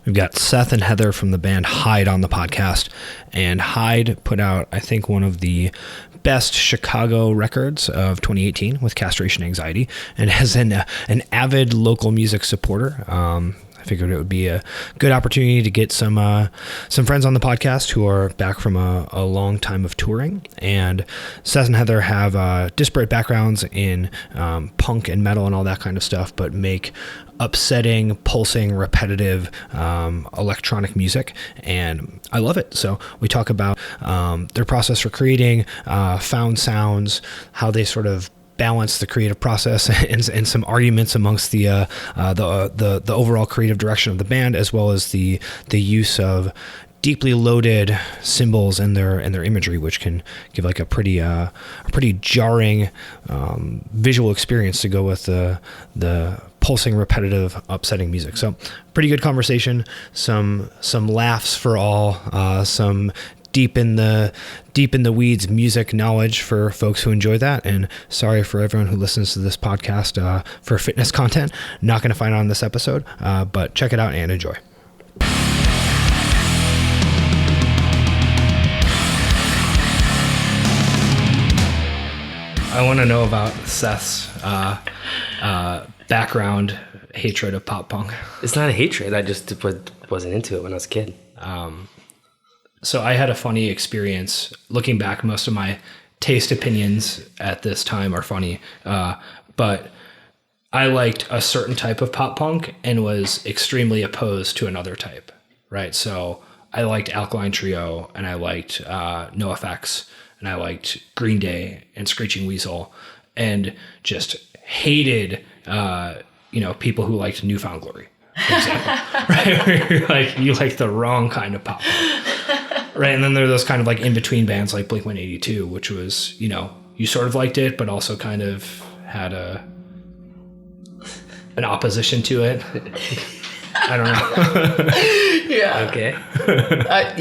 We've got Seth and Heather from the band Hyde on the podcast, and Hyde put out, I think, one of the best Chicago records of 2018 with Castration Anxiety, and as an avid local music supporter, I figured it would be a good opportunity to get some friends on the podcast who are back from a long time of touring. And Seth and Heather have disparate backgrounds in punk and metal and all that kind of stuff, but make upsetting, pulsing, repetitive electronic music, and I love it. So we talk about their process for creating found sounds, how they sort of balance the creative process, and some arguments amongst the overall creative direction of the band, as well as the use of deeply loaded symbols in their imagery, which can give like a pretty jarring visual experience to go with the pulsing, repetitive, upsetting music. So pretty good conversation, some laughs for all, some deep in the weeds music knowledge for folks who enjoy that. And sorry for everyone who listens to this podcast for fitness content. Not going to find it on this episode, but check it out and enjoy. I want to know about Seth's background hatred of pop punk. It's not a hatred. I just wasn't into it when I was a kid. So I had a funny experience. Looking back, most of my taste opinions at this time are funny, but I liked a certain type of pop punk and was extremely opposed to another type, right? So I liked Alkaline Trio, and I liked NoFX, and I liked Green Day and Screeching Weasel, and just hated people who liked Newfound Glory, for example. Right? Where you're like, you like the wrong kind of pop punk. Right, and then there are those kind of like in-between bands like Blink-182, which was, you sort of liked it, but also kind of had an opposition to it. I don't know. Yeah. Okay.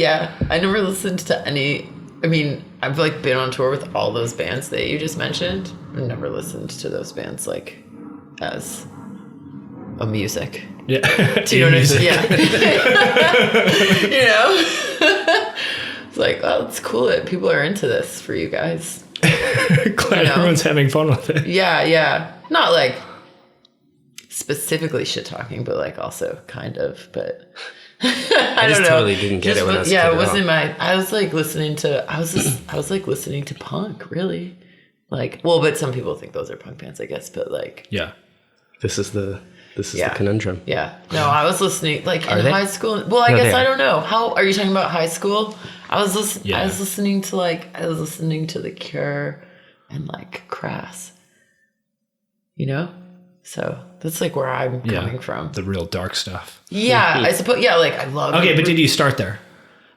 Yeah, I never listened to any. I mean, I've like been on tour with all those bands that you just mentioned. I've never listened to those bands like as a music. Yeah. Do you know what I mean? Yeah. It's like, oh, it's cool that people are into this for you guys. Glad everyone's having fun with it. Yeah. Not like specifically shit talking, but like also kind of, but I don't know. Totally didn't get it when I was a kid. Yeah, it wasn't I was like listening to punk, really. Like, well, but some people think those are punk bands, I guess, but like, yeah. This is the conundrum. Yeah. No, I was listening like in high school. Well, I guess I don't know. How are you talking about high school? I was listening to The Cure and like Crass. So that's like where I'm coming from. The real dark stuff. Yeah, I suppose. Yeah, like I love. Okay, but did you start there?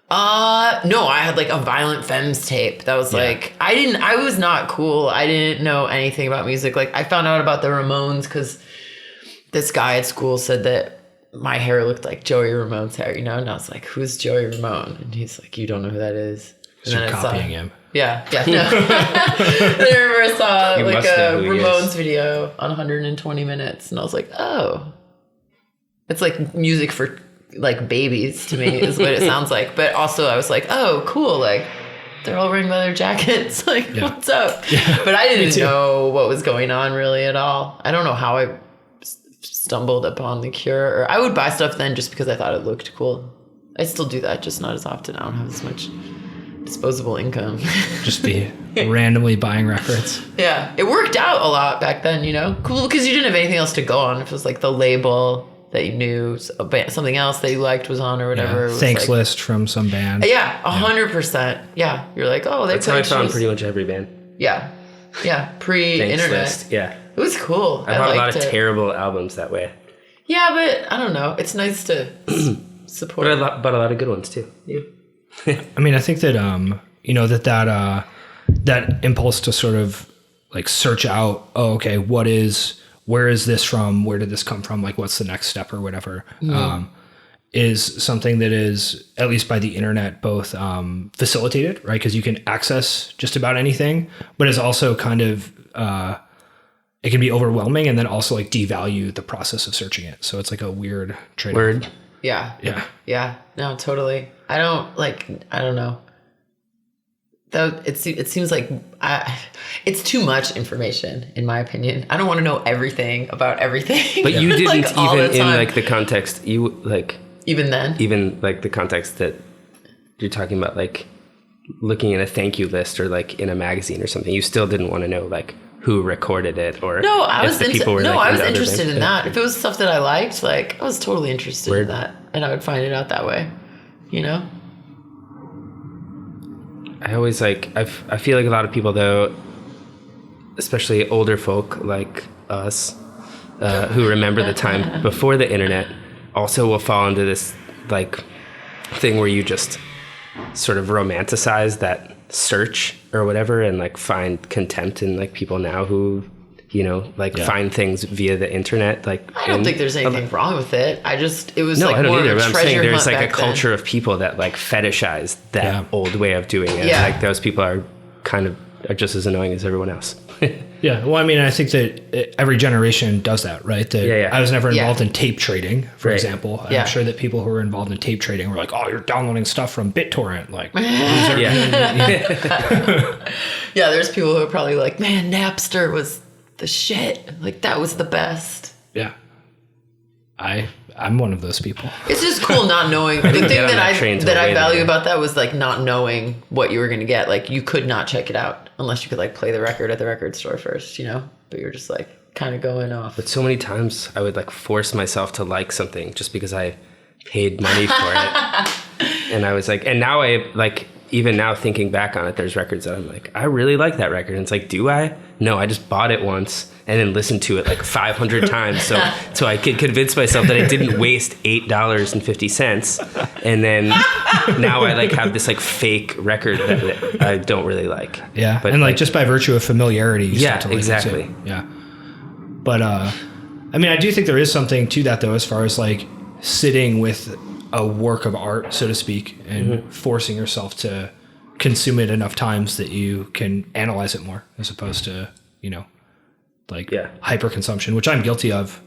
No, I had like a Violent Femmes tape. That was like, I was not cool. I didn't know anything about music. Like I found out about the Ramones because this guy at school said that my hair looked like Joey Ramone's hair, and I was like, who's Joey Ramone? And he's like, you don't know who that is? And you're copying him. Yeah, no. I remember I saw like a Ramones video on 120 Minutes, and I was like, oh. It's like music for like babies to me is what it sounds like. But also I was like, oh, cool, like they're all wearing leather jackets, like what's up? Yeah, but I didn't know what was going on really at all. I don't know how I stumbled upon The Cure, or I would buy stuff then just because I thought it looked cool. I still do that, just not as often. I don't have as much disposable income. Just be randomly buying records. Yeah, it worked out a lot back then, cool, because you didn't have anything else to go on. If it was like the label that you knew, something else that you liked was on or whatever. Yeah. Thanks like, list from some band. Yeah, 100%. Yeah, you're like, oh, that's how I found pretty much every band. Yeah, pre-internet. Thanks list. Yeah. It was cool. I bought a lot of terrible albums that way. Yeah, but I don't know. It's nice to support. But I bought a lot of good ones too. Yeah. I mean, I think that that impulse to sort of like search out, oh, okay, where is this from? Where did this come from? Like, what's the next step or whatever? Mm-hmm. Is something that is, at least by the internet, both facilitated, right? Because you can access just about anything, but it's also kind of it can be overwhelming, and then also like devalue the process of searching it. So it's like a weird trade-off. Yeah. No, totally. I don't know. Though it seems like it's too much information, in my opinion. I don't want to know everything about everything. But you didn't like, even in like the context you like even then, even like the context that you're talking about, like looking at a thank you list or like in a magazine or something. You still didn't want to know like who recorded it or no. I was interested in that. If it was stuff that I liked, like I was totally interested in that, and I would find it out that way. You know. I always I feel like a lot of people though, especially older folk like us, who remember the time before the internet, also will fall into this like thing where you just sort of romanticize that search or whatever and like find contempt in like people now who, you know, like find things via the internet. Like I don't think there's anything wrong with it. I don't either. But I'm saying there's like a culture of people that like fetishize that old way of doing it. Yeah. Like those people are just as annoying as everyone else. Yeah. Well, I mean, I think that every generation does that, right? I was never involved in tape trading, for example. I'm sure that people who are involved in tape trading were like, oh, you're downloading stuff from BitTorrent. Like, there's people who are probably like, man, Napster was the shit. Like, that was the best. Yeah. I'm one of those people. It's just cool not knowing. The thing that I value about that was like not knowing what you were going to get. Like you could not check it out unless you could like play the record at the record store first, you know? But you're just like kind of going off. But so many times I would like force myself to like something just because I paid money for it. And I was like, and now I like, even now thinking back on it, there's records that I'm like, I really like that record. And it's like, do I? No, I just bought it once and then listened to it like 500 times. So I could convince myself that I didn't waste $8.50. And then now I like have this like fake record that I don't really like. Yeah. But and like just by virtue of familiarity, you start to like exactly. it. Yeah. But I mean, I do think there is something to that though, as far as like sitting with a work of art, so to speak, and forcing yourself to consume it enough times that you can analyze it more, as opposed to, you know, like hyperconsumption, which I'm guilty of,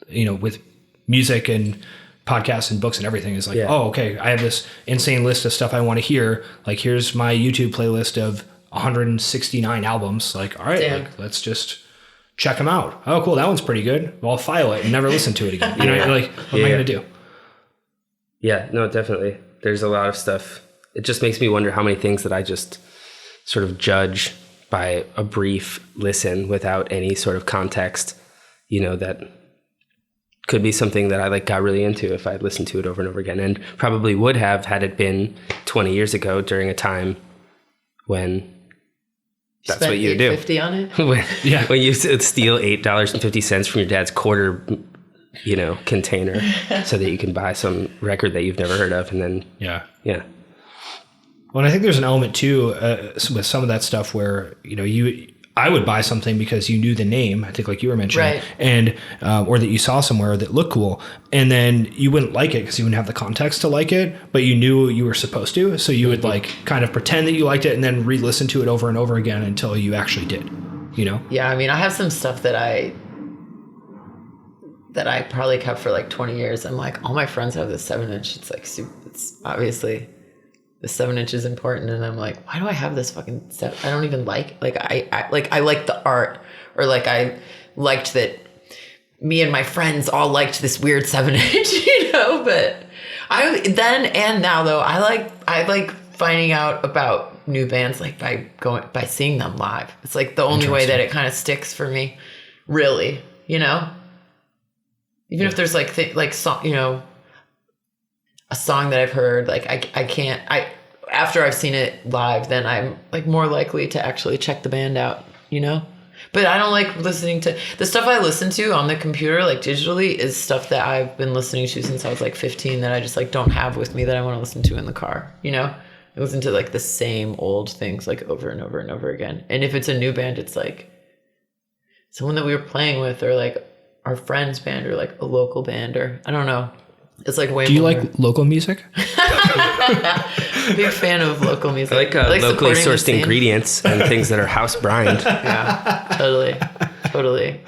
you know, with music and podcasts and books and everything is like, oh, okay, I have this insane list of stuff I want to hear. Like, here's my YouTube playlist of 169 albums. Like, all right, like, let's just check them out. Oh, cool. That one's pretty good. Well, I'll file it and never listen to it again. You know, like, what am I going to do? Yeah, no, definitely. There's a lot of stuff. It just makes me wonder how many things that I just sort of judge by a brief listen without any sort of context, you know, that could be something that I like got really into if I'd listened to it over and over again, and probably would have had it been 20 years ago during a time when that's what you do. $8.50 on it? when you steal $8.50 from your dad's quarter, you know, container so that you can buy some record that you've never heard of. And then, yeah. Well, and I think there's an element too, with some of that stuff where, you know, I would buy something because you knew the name, I think like you were mentioning, and, or that you saw somewhere that looked cool, and then you wouldn't like it because you wouldn't have the context to like it, but you knew you were supposed to. So you would like kind of pretend that you liked it and then re-listen to it over and over again until you actually did, you know? Yeah. I mean, I have some stuff that I probably kept for like 20 years. I'm like, all my friends have this 7-inch. It's like, it's obviously the 7-inch is important. And I'm like, why do I have this fucking stuff? I don't even like I like the art, or like I liked that me and my friends all liked this weird 7-inch, you know, but then and now though, I like finding out about new bands, like by seeing them live. It's like the only way that it kind of sticks for me, really, you know? Even if there's like song, you know, a song that I've heard, like I can't after I've seen it live, then I'm like more likely to actually check the band out, you know? But I don't like listening to the stuff I listen to on the computer, like digitally, is stuff that I've been listening to since I was like 15 that I just like don't have with me that I want to listen to in the car, you know? I listen to like the same old things like over and over and over again. And if it's a new band, it's like someone that we were playing with, or like our friend's band, or like a local band, or I don't know. It's like way more. Do you like local music? Big fan of local music. I like locally sourced ingredients and things that are house brined. Yeah, totally.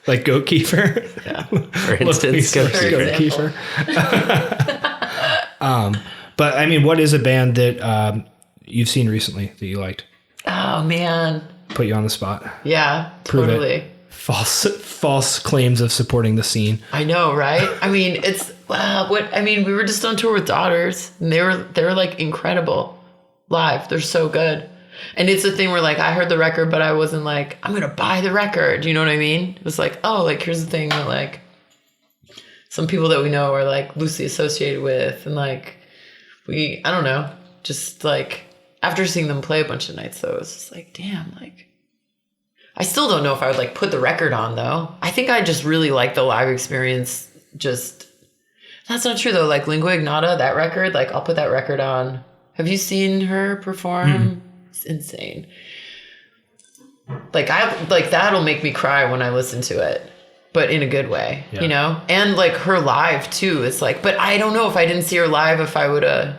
Like goat kefir. Yeah. For instance, goat kefir. But I mean, what is a band that you've seen recently that you liked? Oh man. Put you on the spot. Yeah, Prove totally. it. False claims of supporting the scene. I know, right? I mean, it's we were just on tour with Daughters, and they were like incredible live. They're so good. And it's a thing where like I heard the record, but I wasn't like, I'm gonna buy the record. You know what I mean? It was like, oh, like here's the thing that like some people that we know are like loosely associated with, and like I don't know, just like after seeing them play a bunch of nights though, it was just like, damn, like I still don't know if I would like put the record on though. I think I just really like the live experience. Just that's not true though. Like Lingua Ignota, that record, like I'll put that record on. Have you seen her perform? Mm-hmm. It's insane. Like that'll make me cry when I listen to it, but in a good way, you know? And like her live too. It's like, but I don't know if I didn't see her live, if I would have,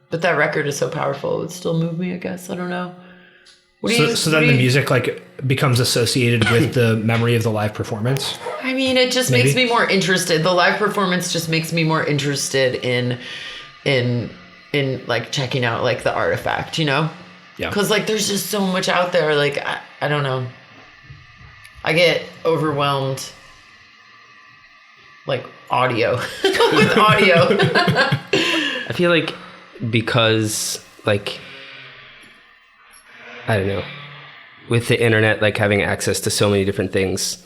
but that record is so powerful. It would still move me, I guess. I don't know. So then the music like becomes associated with the memory of the live performance? I mean, it just makes me more interested. The live performance just makes me more interested in like checking out like the artifact, you know? Yeah. Because like there's just so much out there. Like I don't know. I get overwhelmed like audio with audio. I feel like because like I don't know, with the internet, like having access to so many different things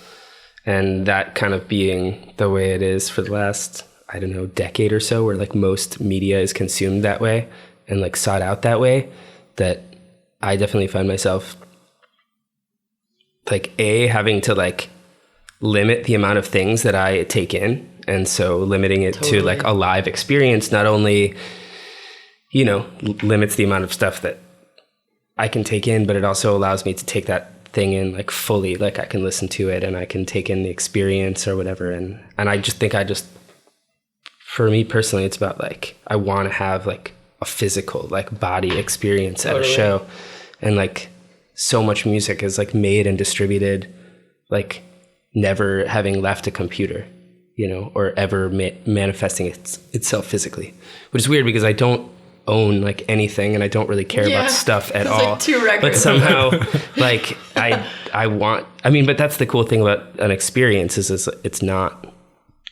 and that kind of being the way it is for the last, I don't know, decade or so, where like most media is consumed that way and like sought out that way, that I definitely find myself like having to like limit the amount of things that I take in. And so limiting it to like a live experience, not only, you know, limits the amount of stuff that I can take in, but it also allows me to take that thing in like fully, like I can listen to it and I can take in the experience or whatever. And I just think for me personally, it's about like, I want to have like a physical like body experience at a show. And like so much music is like made and distributed, like never having left a computer, you know, or ever manifesting itself physically, which is weird because I don't own like anything and I don't really care about stuff at all. Like 2 records. But somehow like but that's the cool thing about an experience is it's not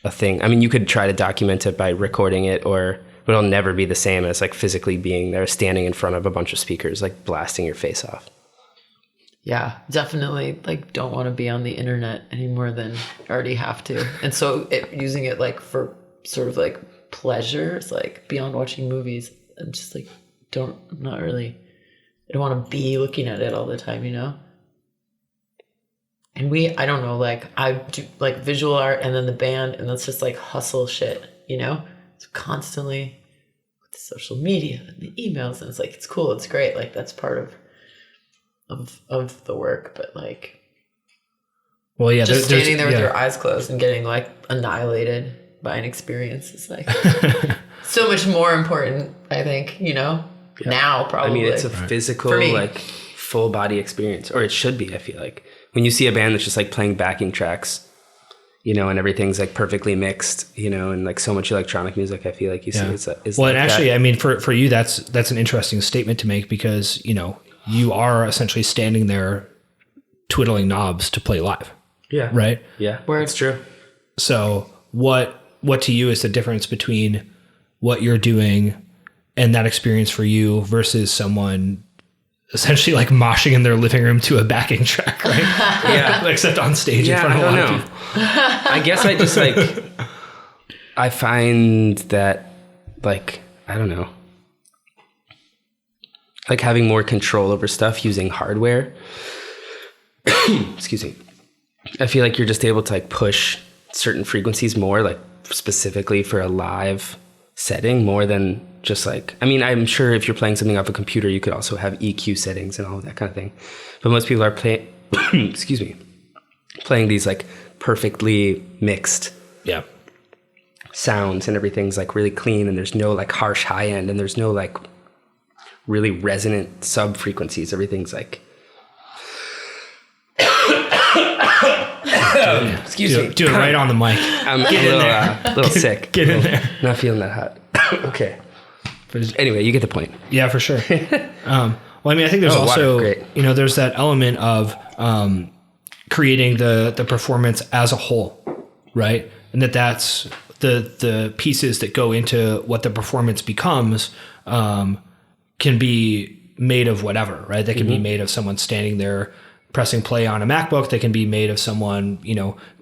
a thing. I mean, you could try to document it by recording it, but it'll never be the same as like physically being there, standing in front of a bunch of speakers, like blasting your face off. Yeah, definitely like don't want to be on the internet any more than I already have to. And so using it like for sort of like pleasure, it's like beyond watching movies. I'm just like, I don't want to be looking at it all the time, you know? And I don't know, like I do like visual art and then the band, and that's just like hustle shit, you know? It's constantly with the social media and the emails, and it's like, it's cool, it's great. Like that's part of the work, but like, well, yeah, just standing there with your eyes closed and getting like annihilated by an experience is like so much more important, I think, you know, now probably. I mean, it's a physical, like full body experience, or it should be. I feel like when you see a band that's just like playing backing tracks, you know, and everything's like perfectly mixed, you know, and like so much electronic music, I feel like you see it's well, like and actually, that. I mean, for you, that's an interesting statement to make because, you know, you are essentially standing there twiddling knobs to play live. Yeah. Right? Yeah. It's true. So what to you is the difference between what you're doing and that experience for you versus someone essentially like moshing in their living room to a backing track, right? Yeah. Except on stage in front of a lot of people. I guess I just like, I find that like, I don't know, like having more control over stuff using hardware. Excuse me. I feel like you're just able to like push certain frequencies more, like specifically for a live setting, more than just like, I mean, I'm sure if you're playing something off a computer, you could also have EQ settings and all of that kind of thing. But most people are playing these like perfectly mixed sounds, and everything's like really clean, and there's no like harsh high end, and there's no like really resonant sub frequencies. Everything's like Excuse me. Do it right on the mic. I'm a little sick. Get in there. Not feeling that hot. Okay. Anyway, you get the point. Yeah, for sure. Well, I mean, I think there's also, there's that element of creating the performance as a whole, right? And that's the pieces that go into what the performance becomes can be made of whatever, right? They can be made of someone standing there pressing play on a MacBook. They can be made of someone,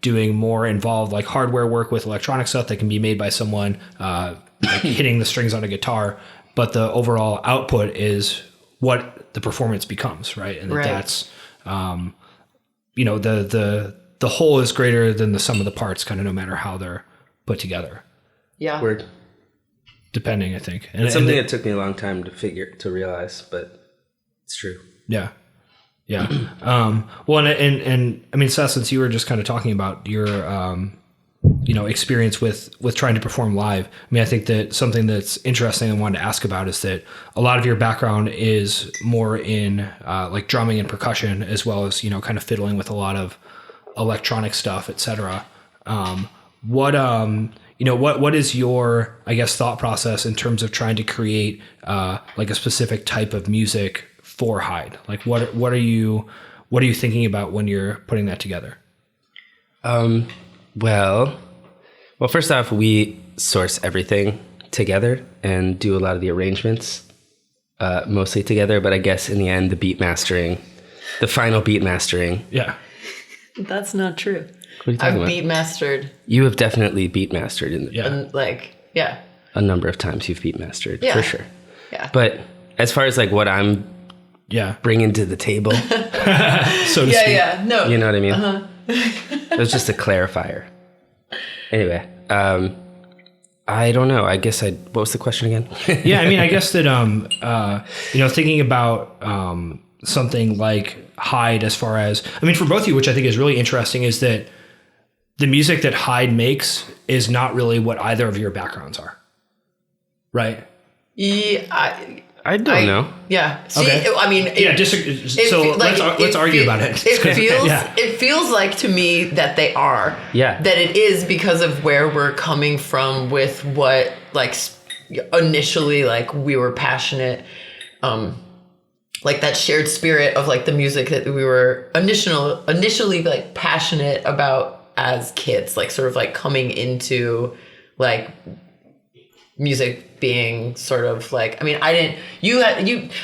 doing more involved like hardware work with electronic stuff. They can be made by someone like hitting the strings on a guitar. But the overall output is what the performance becomes, right? And that's, the whole is greater than the sum of the parts, kind of no matter how they're put together. Yeah. Word. Depending, I think. And it's something that took me a long time to realize, but it's true. Yeah. Yeah. Well, and I mean, Seth, since you were just kind of talking about your, experience with trying to perform live. I mean, I think that something that's interesting I wanted to ask about is that a lot of your background is more in like drumming and percussion, as well as, kind of fiddling with a lot of electronic stuff, et cetera. What is your, I guess, thought process in terms of trying to create like a specific type of music for Hyde? Like what are you thinking about when you're putting that together? Well, first off, we source everything together and do a lot of the arrangements mostly together. But I guess in the end, the final beat mastering. Yeah. That's not true. What are you talking I've about? beat mastered. You have definitely beat mastered a number of times you've beat mastered for sure. Yeah. But as far as like what I'm bringing to the table, so to speak. Yeah. No. You know what I mean? It was just a clarifier. Anyway, I don't know. I guess what was the question again? Yeah, I mean, I guess that thinking about something like Hyde, as far as, I mean, for both of you, which I think is really interesting, is that the music that Hyde makes is not really what either of your backgrounds are, right? Yeah, I don't know. Yeah. See, Okay. let's argue about it. It feels like to me that they are. Yeah. That it is because of where we're coming from with what like initially like we were passionate, like that shared spirit of like the music that we were initially like passionate about as kids, like sort of like coming into like music being sort of like, I mean, I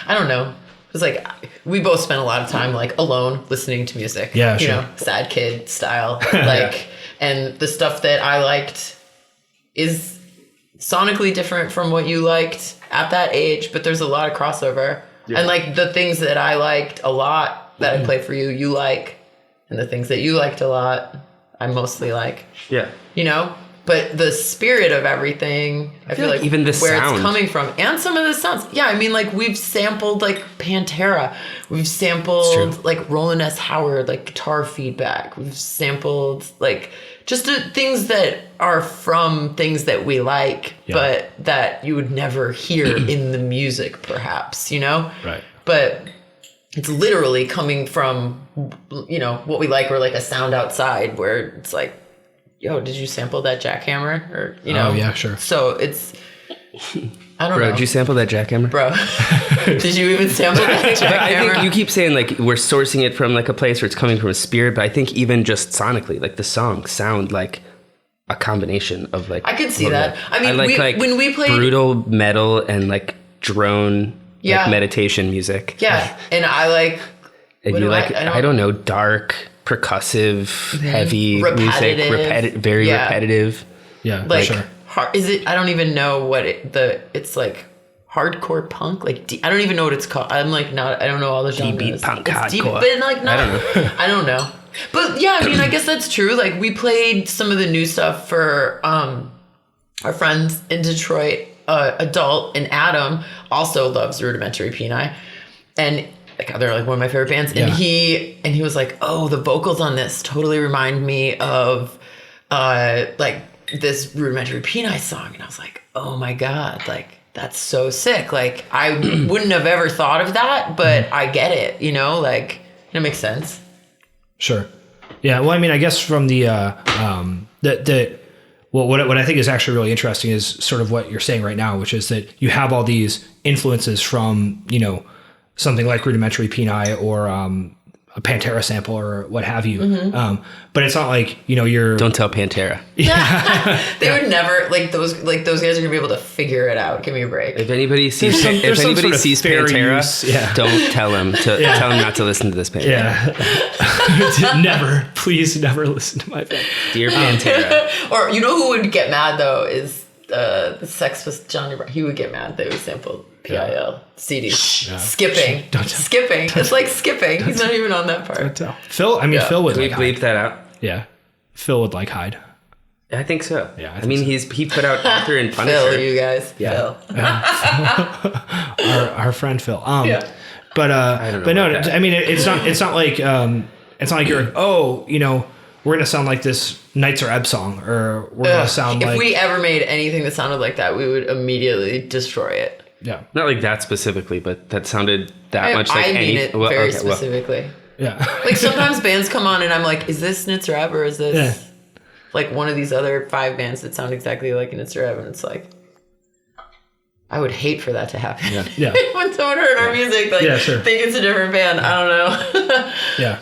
don't know. It was like, we both spent a lot of time like alone listening to music, yeah, sure. Sad kid style, like, and the stuff that I liked is sonically different from what you liked at that age, but there's a lot of crossover. Yeah. And like the things that I liked a lot that I played for you, you like, and the things that you liked a lot, I mostly like. Yeah. But the spirit of everything, I feel like even the where sound. It's coming from, and some of the sounds. Yeah, I mean, like we've sampled like Pantera, we've sampled like Roland S. Howard, like guitar feedback. We've sampled like just things that are from things that we like, but that you would never hear in the music, perhaps. Right. But it's literally coming from what we like, or like a sound outside where it's like, yo, did you sample that jackhammer? Or, Oh, yeah, sure. So it's, I don't know. Bro, did you sample that jackhammer? Bro, did you even sample that jackhammer? I think you keep saying like we're sourcing it from like a place where it's coming from a spirit, but I think even just sonically, like the songs sound like a combination of like. I could see that. I mean, when we played brutal metal and like drone like meditation music. Yeah, and I like. And you like I don't know, dark, percussive, heavy music, very repetitive. Yeah, like sure. Is it? I don't even know what it's like. Hardcore punk, like I don't even know what it's called. I'm like not. I don't know all the genres. Deep punk, it's hardcore. Deep, but like not. I don't know. I don't know. But yeah, I mean, I guess that's true. Like we played some of the new stuff for our friends in Detroit. Adult and Adam also loves Rudimentary Peni, and like they're like one of my favorite bands. And he was like, oh, the vocals on this totally remind me of like this Rudimentary Peni song. And I was like, oh my God, like that's so sick. Like I wouldn't have ever thought of that, but I get it, like it makes sense. Sure. Yeah. Well, I mean, I guess from the what I think is actually really interesting is sort of what you're saying right now, which is that you have all these influences from, something like Rudimentary Peni or a Pantera sample or what have you. But it's not like, you're... Don't tell Pantera. They would never, those guys are going to be able to figure it out. Give me a break. If anybody sees Pantera, don't tell him tell him not to listen to this band. Yeah. Please never listen to my band. Dear Pantera. Or who would get mad though is the Sex with Johnny Brown. He would get mad that we sampled PIL CD. Skipping. Skipping. It's like skipping. He's not even on that part. Don't tell. Phil would Can we bleep that out? Yeah. Phil would like Hyde. I think so. Yeah. I mean, he put out Author and Punisher. Phil, you guys. Yeah. Phil. Our friend Phil. Yeah. But I don't know but no, about that. I mean it's not like you're we're gonna sound like this Nights or Ebb song, or we're gonna sound like... If we ever made anything that sounded like that, we would immediately destroy it. Yeah. Not like that specifically, but that sounded much like I any... mean it very specifically. Yeah. Like sometimes bands come on and I'm like, is this Nits or Ebb, or is this like one of these other 5 bands that sound exactly like Nits or Ebb? And it's like, I would hate for that to happen. Yeah. When someone heard our music, think it's a different band. I don't know. Yeah.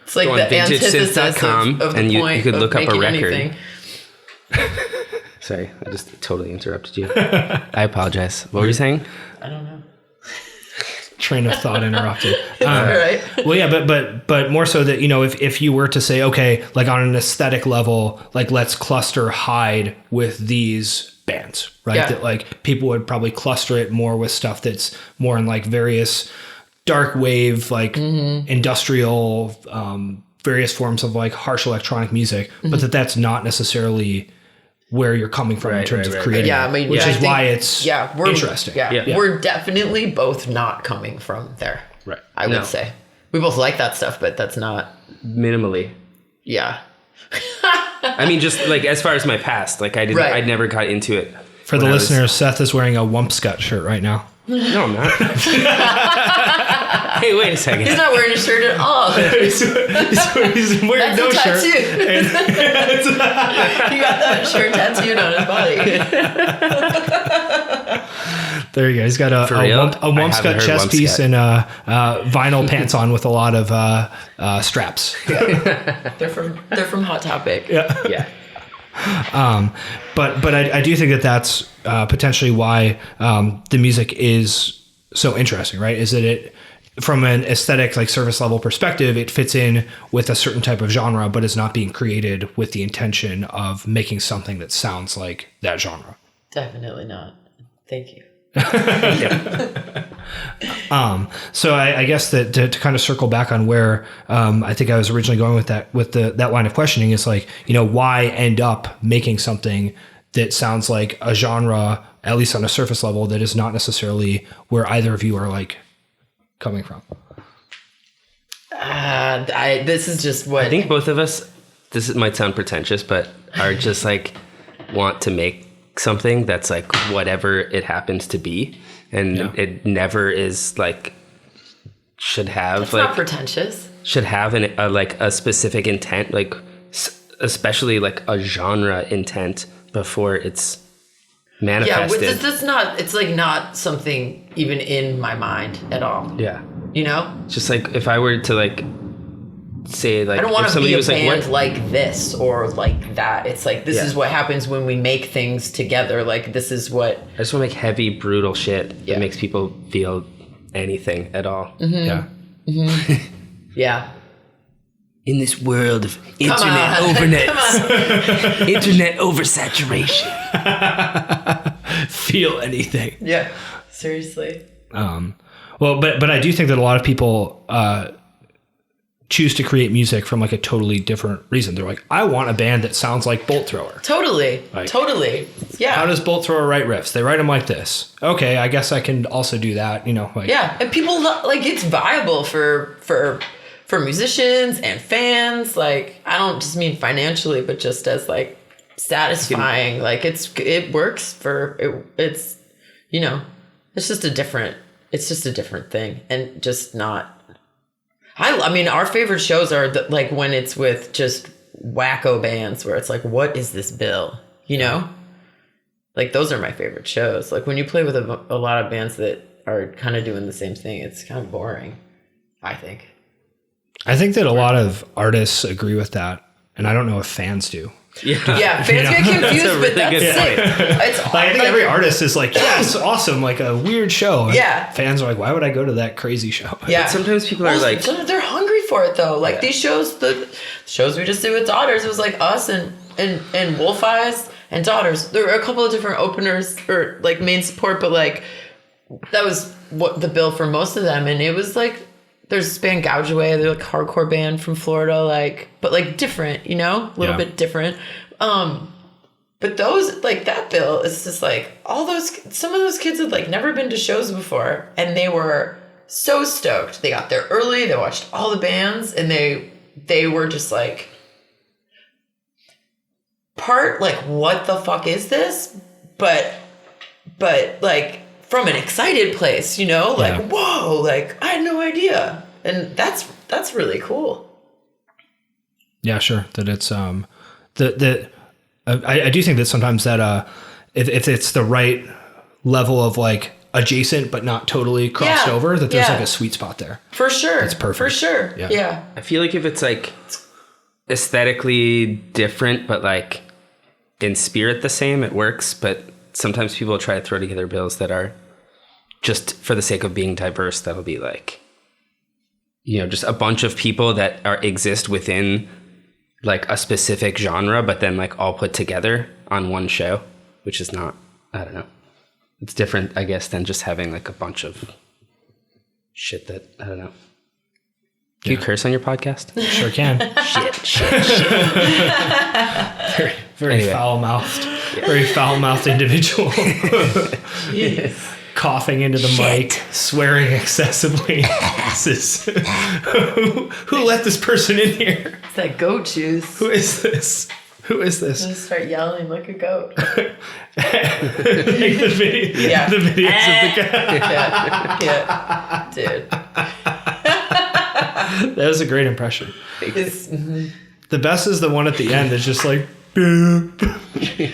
It's like the antithesis of the and you point could look of up a making record. anything. Sorry, I just totally interrupted you. I apologize. What were you saying? I don't know. Train of thought interrupted. All right. Well, yeah, but more so that, if you were to say, okay, like on an aesthetic level, like let's cluster Hyde with these bands, right? Yeah. That like people would probably cluster it more with stuff that's more in like various dark wave, like industrial, various forms of like harsh electronic music, but that's not necessarily where you're coming from in terms of creating. Yeah, I mean, which I is think, why it's interesting. Yeah, we're definitely both not coming from there. Right. I would say we both like that stuff, but that's not minimally. Yeah. I mean, just like as far as my past, like I never got into it. For the listeners, Seth is wearing a Wumpscut shirt right now. No, I'm not. Hey, wait a second. He's not wearing a shirt at all. he's wearing no shirt. He got that shirt tattooed on his body. There you go. He's got a Wumpscut chest piece and vinyl pants on with a lot of straps. Yeah. They're from Hot Topic. Yeah. But I do think that that's potentially why the music is so interesting, right? Is that it, from an aesthetic, like surface level perspective, it fits in with a certain type of genre, but is not being created with the intention of making something that sounds like that genre. Definitely not. Thank you. So I guess that to kind of circle back on where I think I was originally going with that line of questioning is like, why end up making something that sounds like a genre, at least on a surface level, that is not necessarily where either of you are like coming from? This is just what I think both of us, might sound pretentious, but are just like want to make something that's like whatever it happens to be, and it never is like should have it's like not pretentious, should have a specific intent, like especially like a genre intent before it's manifested. Yeah, that's not. It's like not something even in my mind at all. Yeah, just like if I were to like say like I don't want to be a band like like this or like that. It's like this is what happens when we make things together. Like this is what I just want to make heavy, brutal shit that makes people feel anything at all. Yeah. In this world of internet internet oversaturation, feel anything. Yeah, seriously. Well, but I do think that a lot of people choose to create music from like a totally different reason. They're like, I want a band that sounds like Bolt Thrower. Totally. Yeah. How does Bolt Thrower write riffs? They write them like this. Okay, I guess I can also do that. Yeah, and people like it's viable for musicians and fans. Like I don't just mean financially, but just as like satisfying. Like it works for it. It's it's just a different thing, and just not. I mean, our favorite shows are like when it's with just wacko bands where it's like, what is this bill? You know? Like, those are my favorite shows. Like, when you play with a lot of bands that are kind of doing the same thing, it's kind of boring, I think. I think that a lot of artists agree with that, and I don't know if fans do. Yeah, fans get confused, but that's sick. It's I think every artist is like, yes, awesome, like a weird show. And fans are like, why would I go to that crazy show? Yeah. But sometimes people are like... They're hungry for it, though. Like, these shows, the shows we just did with Daughters, it was like us and Wolf Eyes and Daughters. There were a couple of different openers, or like main support, but like, that was what the bill for most of them. And it was like, there's this band Gouge Away, they're like a hardcore band from Florida, like, but like different, you know, a little bit different. But those, like, that bill is just like some of those kids had like never been to shows before, and they were so stoked. They got there early, they watched all the bands, and they were just like, like, what the fuck is this? But like, from an excited place, you know, like, whoa, like, I had no idea. And that's really cool. Yeah, sure. That it's, I do think that sometimes that, if it's the right level of like adjacent, but not totally crossed over, that there's like a sweet spot there. For sure. It's perfect. For sure. Yeah. I feel like if it's like aesthetically different, but like in spirit the same, it works. But sometimes people try to throw together bills that are just for the sake of being diverse. That'll be like, you know, just a bunch of people that exist within like a specific genre, but then like all put together on one show, which is not, I don't know. It's different, I guess, than just having like a bunch of shit that, I don't know. Do you curse on your podcast? Sure can. shit. Very foul-mouthed. Very foul-mouthed individual. Yes. Coughing into the mic, swearing excessively. Who let this person in here? It's that goat juice. Who is this? Just start yelling like a goat. Like the videos of the guy. Yeah, dude. That was a great impression. The best is the one at the end that's just like, boop.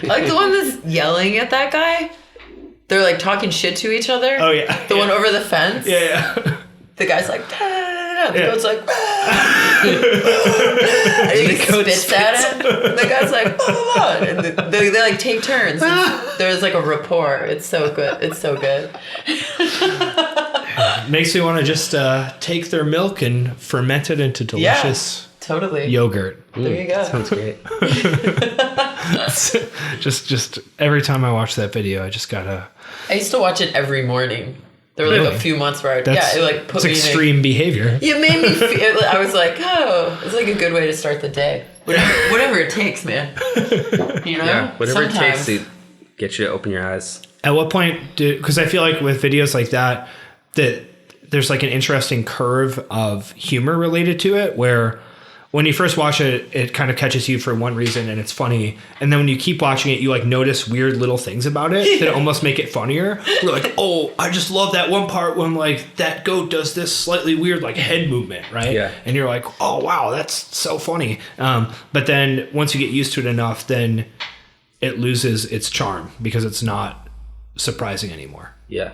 Like the one that's yelling at that guy. They're like talking shit to each other. Oh yeah. The one over the fence. Yeah. The guy's like, da, the goat's like, and he spits at him. And the guy's like, and they like take turns. There's like a rapport. It's so good. It's so good. Makes me want to just take their milk and ferment it into delicious totally yogurt. There you go. Sounds great. just every time I watch that video, I just gotta. I used to watch it every morning. There were like a few months where it like put me in extreme behavior. It made me feel. I was like, oh, it's like a good way to start the day. Whatever it takes, man. You know, yeah, whatever it takes to get you to open your eyes. At what point because I feel like with videos like that there's like an interesting curve of humor related to it, where when you first watch it, it kind of catches you for one reason and it's funny. And then when you keep watching it, you like notice weird little things about it that almost make it funnier. You're like, oh, I just love that one part when like that goat does this slightly weird like head movement, right? Yeah. And you're like, oh wow, that's so funny. But then once you get used to it enough, then it loses its charm because it's not surprising anymore. Yeah.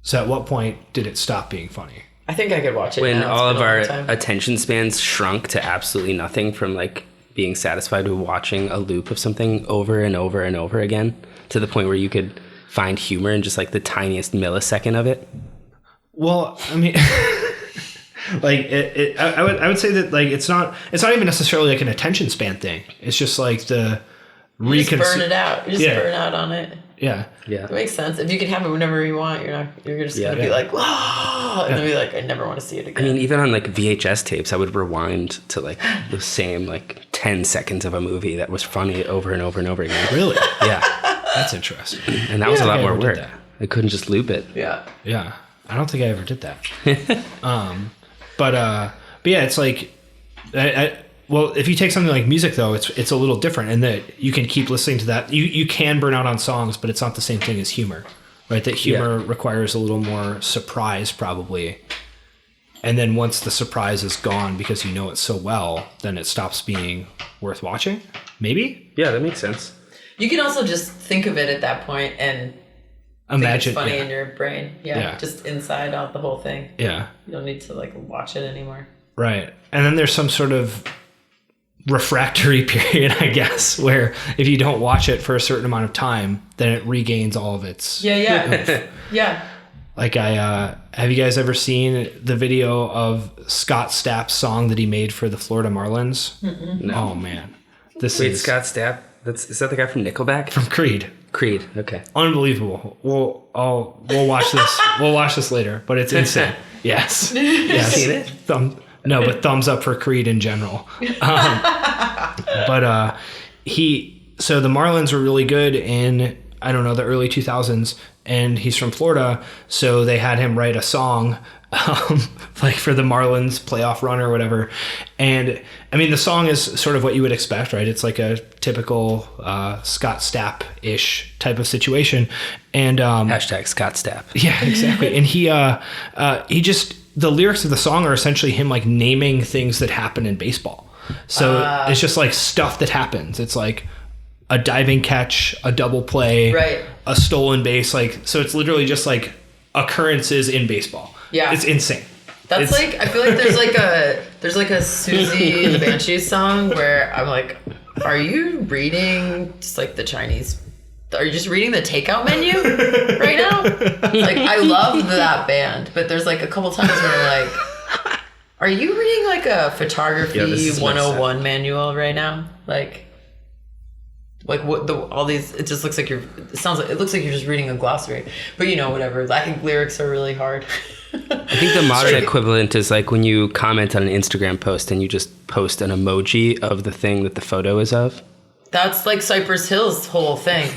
So at what point did it stop being funny? I think I could watch it when now. all of our attention spans shrunk to absolutely nothing from like being satisfied with watching a loop of something over and over and over again, to the point where you could find humor in just like the tiniest millisecond of it. Well, I mean, like I would say that like it's not even necessarily like an attention span thing. It's just like the you just burn it out. You just burn out on it. Yeah. Yeah. It makes sense. If you can have it whenever you want, you're just gonna be like, whoa, and then be like, I never want to see it again. I mean, even on like VHS tapes, I would rewind to like the same like 10 seconds of a movie that was funny over and over and over again. Really? Yeah. That's interesting. And that was a lot more work. I couldn't just loop it. Yeah. Yeah. I don't think I ever did that. But yeah, it's like, well, if you take something like music, though, it's a little different in that you can keep listening to that. You can burn out on songs, but it's not the same thing as humor, right? That humor requires a little more surprise, probably, And then once the surprise is gone because you know it so well, then it stops being worth watching. Maybe? Yeah, that makes sense. You can also just think of it at that point and imagine think it's funny in your brain. Yeah. Just inside out the whole thing. Yeah. You don't need to like watch it anymore. Right. And then there's some sort of refractory period, I guess, where if you don't watch it for a certain amount of time, then it regains all of its... Yeah. Like have you guys ever seen the video of Scott Stapp's song that he made for the Florida Marlins? No. Oh man. Wait, Scott Stapp? Is that the guy from Nickelback? From Creed. Creed, okay. Unbelievable. We'll watch this. We'll watch this later, but it's insane. Yes. Yes. Seen it? No, but thumbs up for Creed in general. But so the Marlins were really good in, I don't know, the early 2000s, and he's from Florida, so they had him write a song like for the Marlins playoff run or whatever. And I mean, the song is sort of what you would expect, right? It's like a typical Scott Stapp-ish type of situation. And hashtag Scott Stapp. Yeah, exactly. And he just, the lyrics of the song are essentially him like naming things that happen in baseball. So it's just like stuff that happens. It's like a diving catch, a double play, right, a stolen base. Like, so it's literally just like occurrences in baseball. Yeah. It's insane. That's like, I feel like there's like a Susie and the Banshees song where I'm like, are you reading just like the Chinese? Are you just reading the takeout menu right now? Like, I love that band, but there's like a couple times where I'm like, are you reading like a photography 101 manual right now? Like what all these, it just looks like it looks like you're just reading a glossary, but you know, whatever. I think lyrics are really hard. I think the modern equivalent is like when you comment on an Instagram post and you just post an emoji of the thing that the photo is of. That's like Cypress Hill's whole thing.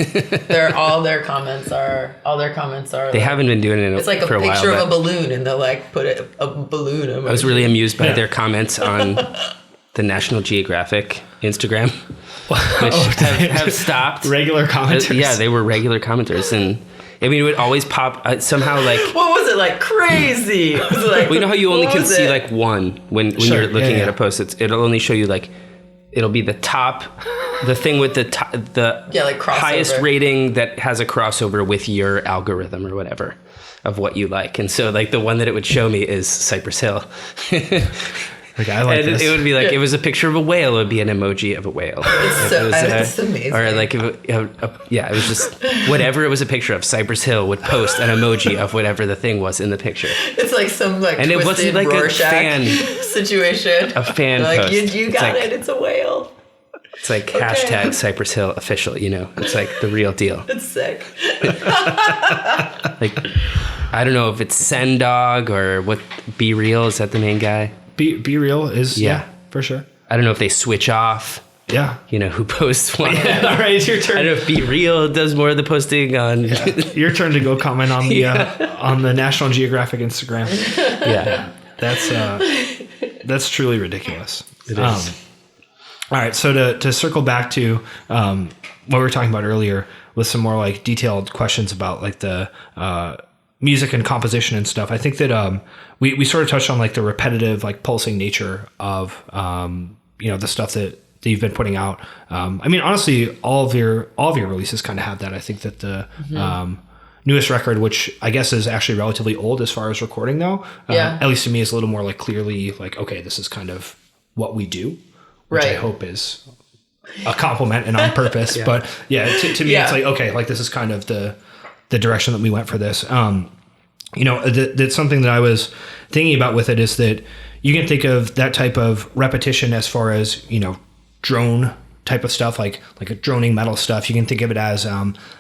All their comments are. They haven't been doing it it's like for a while. It's a picture of a balloon, and they'll like put a balloon emoji. I was really amused by their comments on the National Geographic Instagram, which have stopped. Regular commenters. Yeah, they were regular commenters, and I mean, it would always pop somehow like. What was it like? Crazy. It was like, well, you know how you only can see like one when you're looking at a post. It'll only show you like, it'll be the top, the thing with the like highest rating that has a crossover with your algorithm or whatever of what you like. And so like the one that it would show me is Cypress Hill. Like, I like this. It would be like, it was a picture of a whale, it would be an emoji of a whale. It's amazing. Or like, it was just whatever it was a picture of. Cypress Hill would post an emoji of whatever the thing was in the picture. It's like some like and it wasn't like Rorschach a fan situation. A fan like, post. You got it. It's a whale. It's like hashtag Cypress Hill official, you know. It's like the real deal. It's sick. Like, I don't know if it's Send Dog or what. Be Real, is that the main guy? Be Real is, yeah, for sure. I don't know if they switch off. Yeah. You know, who posts one. Yeah, all right, it's your turn. I don't know if Be Real does more of the posting on. Yeah. Your turn to go comment on the on the National Geographic Instagram. Yeah. That's truly ridiculous. It is. All right, so to circle back to what we were talking about earlier with some more like detailed questions about like the music and composition and stuff, I think that we sort of touched on like the repetitive, like pulsing nature of the stuff that you've been putting out. I mean, honestly, all of your releases kind of have that. I think that the newest record, which I guess is actually relatively old as far as recording though, at least to me, is a little more like clearly like, okay, this is kind of what we do. Which I hope is a compliment and on purpose. Yeah. But yeah, to me, it's like, okay, like this is kind of the direction that we went for this. That's something that I was thinking about with it is that you can think of that type of repetition as far as, drone type of stuff, like a droning metal stuff. You can think of it as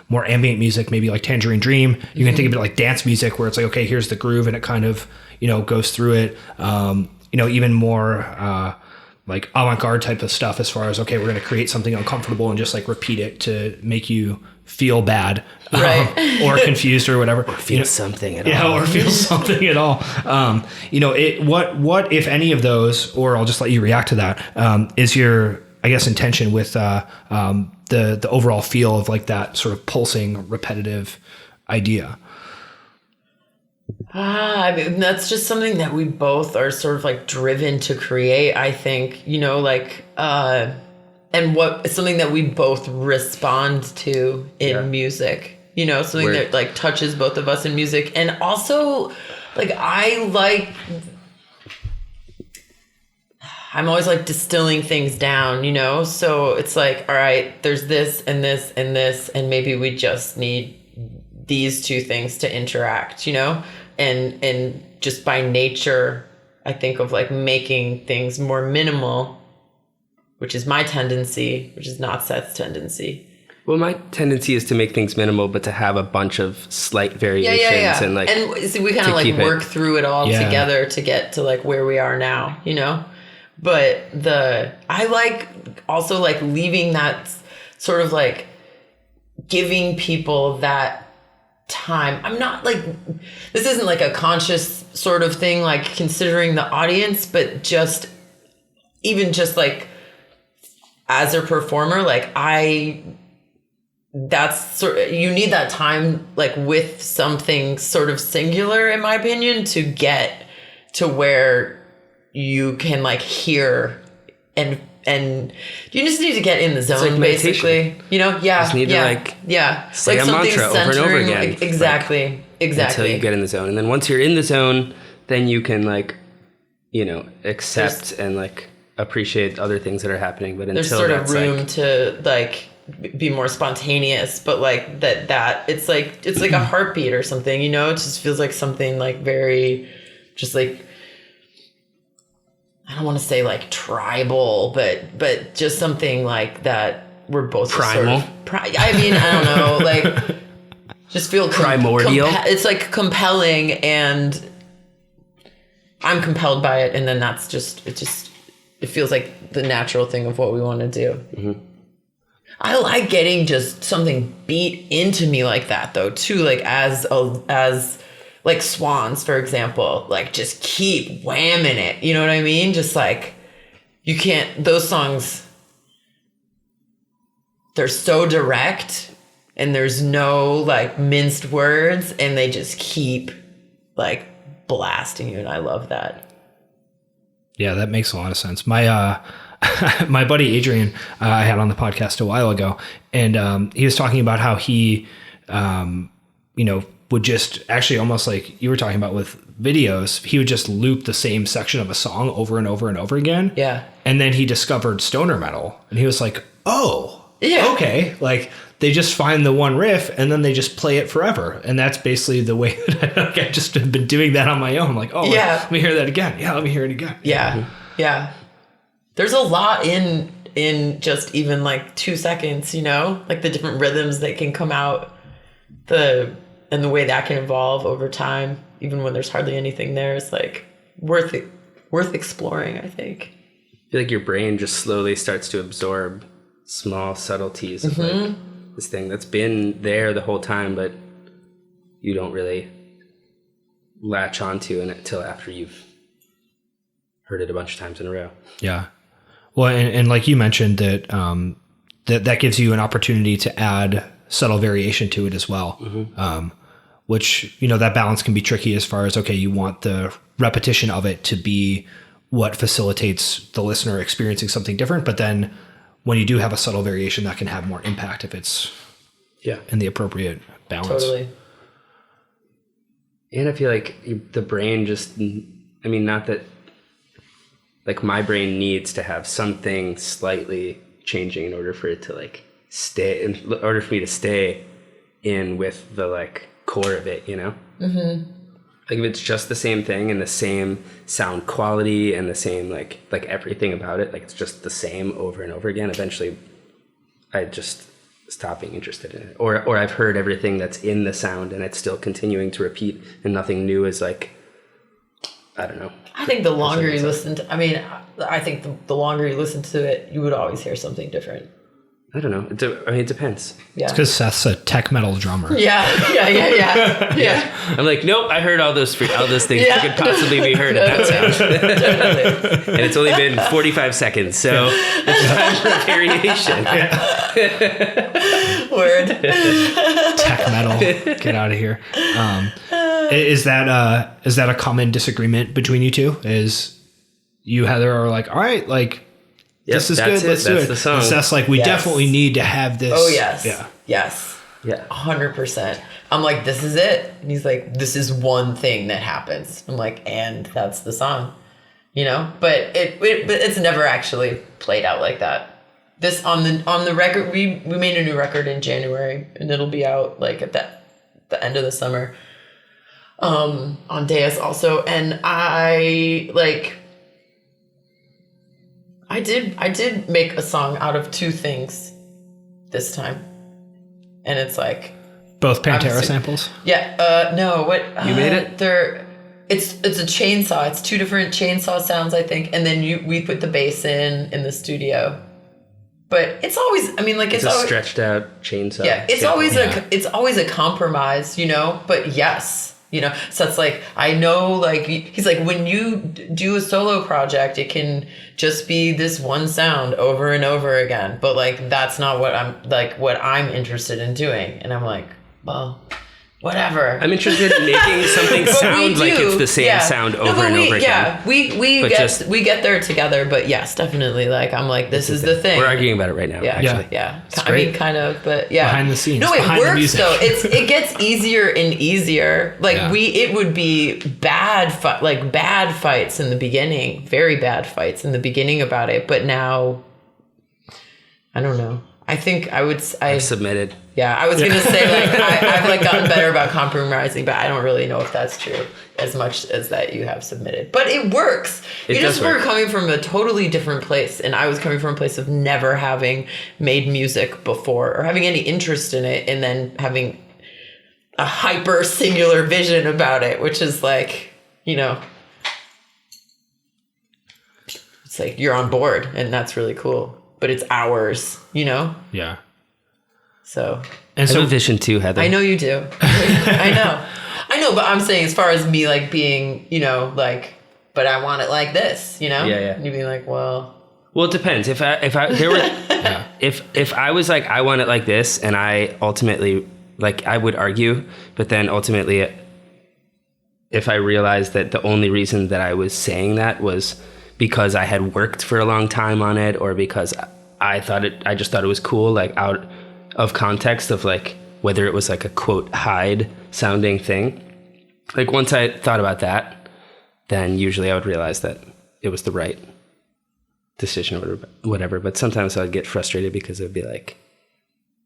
more ambient music, maybe like Tangerine Dream. You can think of it like dance music where it's like, okay, here's the groove and it kind of, goes through it. Even more like avant-garde type of stuff as far as, okay, we're going to create something uncomfortable and just like repeat it to make you feel bad, right? Or confused or whatever. Or feel something at all. Yeah, or feel something at all. What if any of those, or I'll just let you react to that, is your, I guess, intention with the overall feel of like that sort of pulsing, repetitive idea? I mean, that's just something that we both are sort of like driven to create, I think, you know, like, and what something that we both respond to in music, you know, something that like touches both of us in music. And also like, I'm always like distilling things down, you know? So it's like, all right, there's this and this and this, and maybe we just need these two things to interact, you know? And just by nature, I think of like making things more minimal, which is my tendency, which is not Seth's tendency. Well, my tendency is to make things minimal, but to have a bunch of slight variations and like, and so we kind of like work through it all together to get to like where we are now, you know? But I like also like leaving that sort of like giving people that time. I'm not like, this isn't like a conscious sort of thing, like considering the audience, but just even just like as a performer, like that's sort of, you need that time like with something sort of singular, in my opinion, to get to where you can like hear and you just need to get in the zone, like basically, you know? Yeah. You just need to say like a mantra over and over again. Like, exactly. Until you get in the zone. And then once you're in the zone, then you can like, you know, accept and like appreciate other things that are happening. But until there's sort of room to like be more spontaneous, but like that it's like a heartbeat or something, you know? It just feels like something like very just like, I don't want to say like tribal, but just something like that we're both primal. I mean, I don't know, like just feel primordial. It's like compelling, and I'm compelled by it, and then that's just it feels like the natural thing of what we want to do. Mm-hmm. I like getting just something beat into me like that though too, like as like Swans, for example, like just keep whamming it. You know what I mean? Just like, you can't, those songs, they're so direct and there's no like minced words, and they just keep like blasting you. And I love that. Yeah, that makes a lot of sense. My, my buddy Adrian, I had on the podcast a while ago, and he was talking about how he, you know, would just actually almost like you were talking about with videos, he would just loop the same section of a song over and over and over again. Yeah. And then he discovered stoner metal, and he was like, oh, yeah, okay. Like they just find the one riff and then they just play it forever. And that's basically the way that I just have been doing that on my own. Like, oh, yeah, let me hear that again. Yeah, let me hear it again. Yeah. Mm-hmm. Yeah. There's a lot in just even like 2 seconds, you know, like the different rhythms that can come out, and the way that can evolve over time, even when there's hardly anything there, is like worth exploring, I think. I feel like your brain just slowly starts to absorb small subtleties of like this thing that's been there the whole time, but you don't really latch onto it until after you've heard it a bunch of times in a row. Yeah. Well, and like you mentioned that, that gives you an opportunity to add subtle variation to it as well. Mm-hmm. Which, you know, that balance can be tricky as far as, okay, you want the repetition of it to be what facilitates the listener experiencing something different. But then when you do have a subtle variation, that can have more impact if it's in the appropriate balance. Totally. And I feel like the brain just, I mean, not that, like my brain needs to have something slightly changing in order for it to like stay, in order for me to stay in with the like core of it, you know? Mm-hmm. Like if it's just the same thing and the same sound quality and the same like everything about it, like it's just the same over and over again, eventually I just stop being interested in it. Or I've heard everything that's in the sound and it's still continuing to repeat and nothing new is like, I don't know. I think the longer you listen to, I think the longer you listen to it, you would always hear something different. I don't know. It depends. Yeah. It's because Seth's a tech metal drummer. Yeah. I'm like, nope, I heard all those things that could possibly be heard at that sound. Totally. And it's only been 45 seconds, so it's time for variation. Word. Tech metal. Get out of here. Is that a common disagreement between you two? Is you, Heather, are like, all right, like, this is good, let's do it. The song. And Seth's like, we definitely need to have this. Oh, yes. Yeah. Yes. Yeah. 100%. I'm like, this is it. And he's like, this is one thing that happens. I'm like, and that's the song, but it's never actually played out like that. This on the record, we made a new record in January, and it'll be out like at the end of the summer, on Deus also. And I did make a song out of two things this time. And it's like both Pantera samples? Yeah. No, what you made it? It's a chainsaw. It's two different chainsaw sounds, I think. And then we put the bass in the studio. But it's always, it's a always stretched out chainsaw. Yeah, it's always a compromise, But yes, so it's like, I know, like, he's like, when you do a solo project, it can just be this one sound over and over again. But like, that's not what I'm interested in doing. And I'm like, well, whatever. I'm interested in making something sound like it's the same sound over and over again. Yeah, we get there together, but yes, definitely. Like, I'm like, this is the thing. We're arguing about it right now. Yeah, actually. yeah. I mean, kind of, but yeah. Behind the scenes. No, it behind works the music. though. It gets easier and easier. Like it would be bad fights in the beginning, very bad fights in the beginning about it, but now, I don't know. I think I submitted. Yeah, I was gonna say, like, I've like gotten better about compromising, but I don't really know if that's true as much as that you have submitted. But it works. You just were coming from a totally different place, and I was coming from a place of never having made music before or having any interest in it, and then having a hyper singular vision about it, which is like, it's like you're on board, and that's really cool. But it's ours, Yeah. So. And so, I have a vision too, Heather. I know you do. I know, but I'm saying, as far as me, like, being, but I want it like this, Yeah, yeah. And you'd be like, well, it depends. If I was like, I want it like this, and I ultimately, like, I would argue, but then ultimately, if I realized that the only reason that I was saying that was because I had worked for a long time on it, or because I just thought it was cool, like, out of context of, like, whether it was like a quote Hyde sounding thing. Like, once I thought about that, then usually I would realize that it was the right decision or whatever. But sometimes I'd get frustrated because it would be like,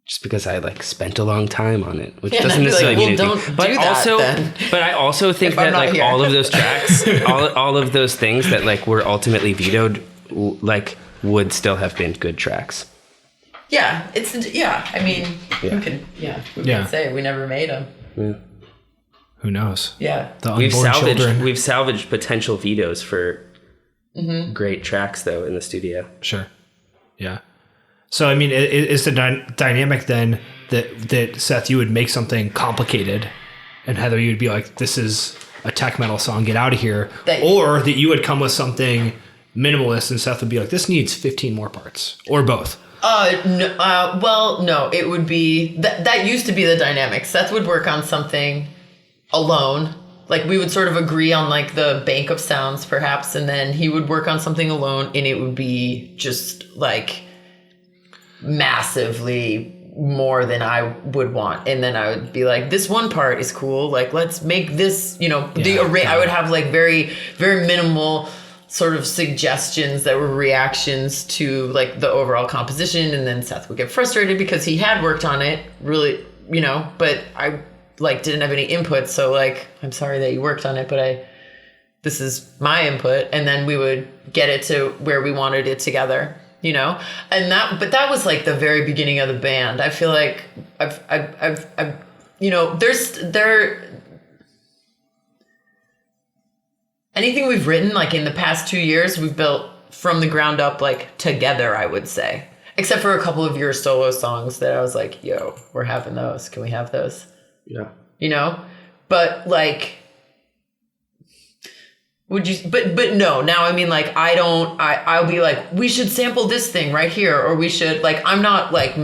just because I like spent a long time on it, which doesn't necessarily mean anything. But I also think that like all of those tracks, all of those things that like were ultimately vetoed, like would still have been good tracks. Yeah, I mean, we can say we never made them. Yeah. Who knows? Yeah, we've salvaged potential vetoes for great tracks though in the studio. Sure. Yeah. So I mean, is the dynamic then that Seth, you would make something complicated, and Heather, you'd be like, "This is a tech metal song, get out of here," or that you would come with something minimalist, and Seth would be like, "This needs 15 more parts," or both. No, it would be that used to be the dynamic. Seth would work on something alone. Like, we would sort of agree on like the bank of sounds perhaps, and then he would work on something alone, and it would be just like massively more than I would want. And then I would be like, this one part is cool, like let's make this, the array. I would have like very, very minimal sort of suggestions that were reactions to like the overall composition, and then Seth would get frustrated because he had worked on it really, but I like didn't have any input, so like, I'm sorry that you worked on it, but this is my input, and then we would get it to where we wanted it together, and that was like the very beginning of the band. I feel like I've anything we've written, like in the past 2 years, we've built from the ground up, like together, I would say, except for a couple of your solo songs that I was like, yo, we're having those. Can we have those? Yeah. But like, would you, but no, now I mean, like, I'll be like, we should sample this thing right here. Or we should, like, I'm not like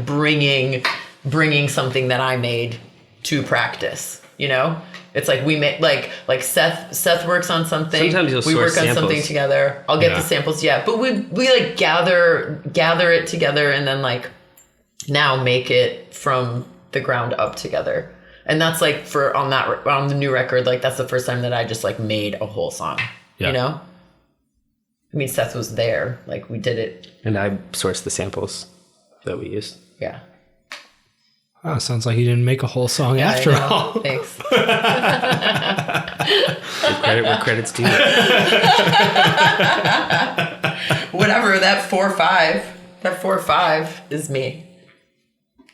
bringing something that I made to practice, you know? It's like we make like Seth works on something. Sometimes we work on samples. something together. I'll get the samples, but we like gather it together and then like now make it from the ground up together. And that's like on the new record, like that's the first time that I just like made a whole song. You know? I mean, Seth was there. Like we did it. And I sourced the samples that we used. Yeah. Oh, sounds like you didn't make a whole song after all. Thanks. Where credit's due. Whatever, that 4/5 is me.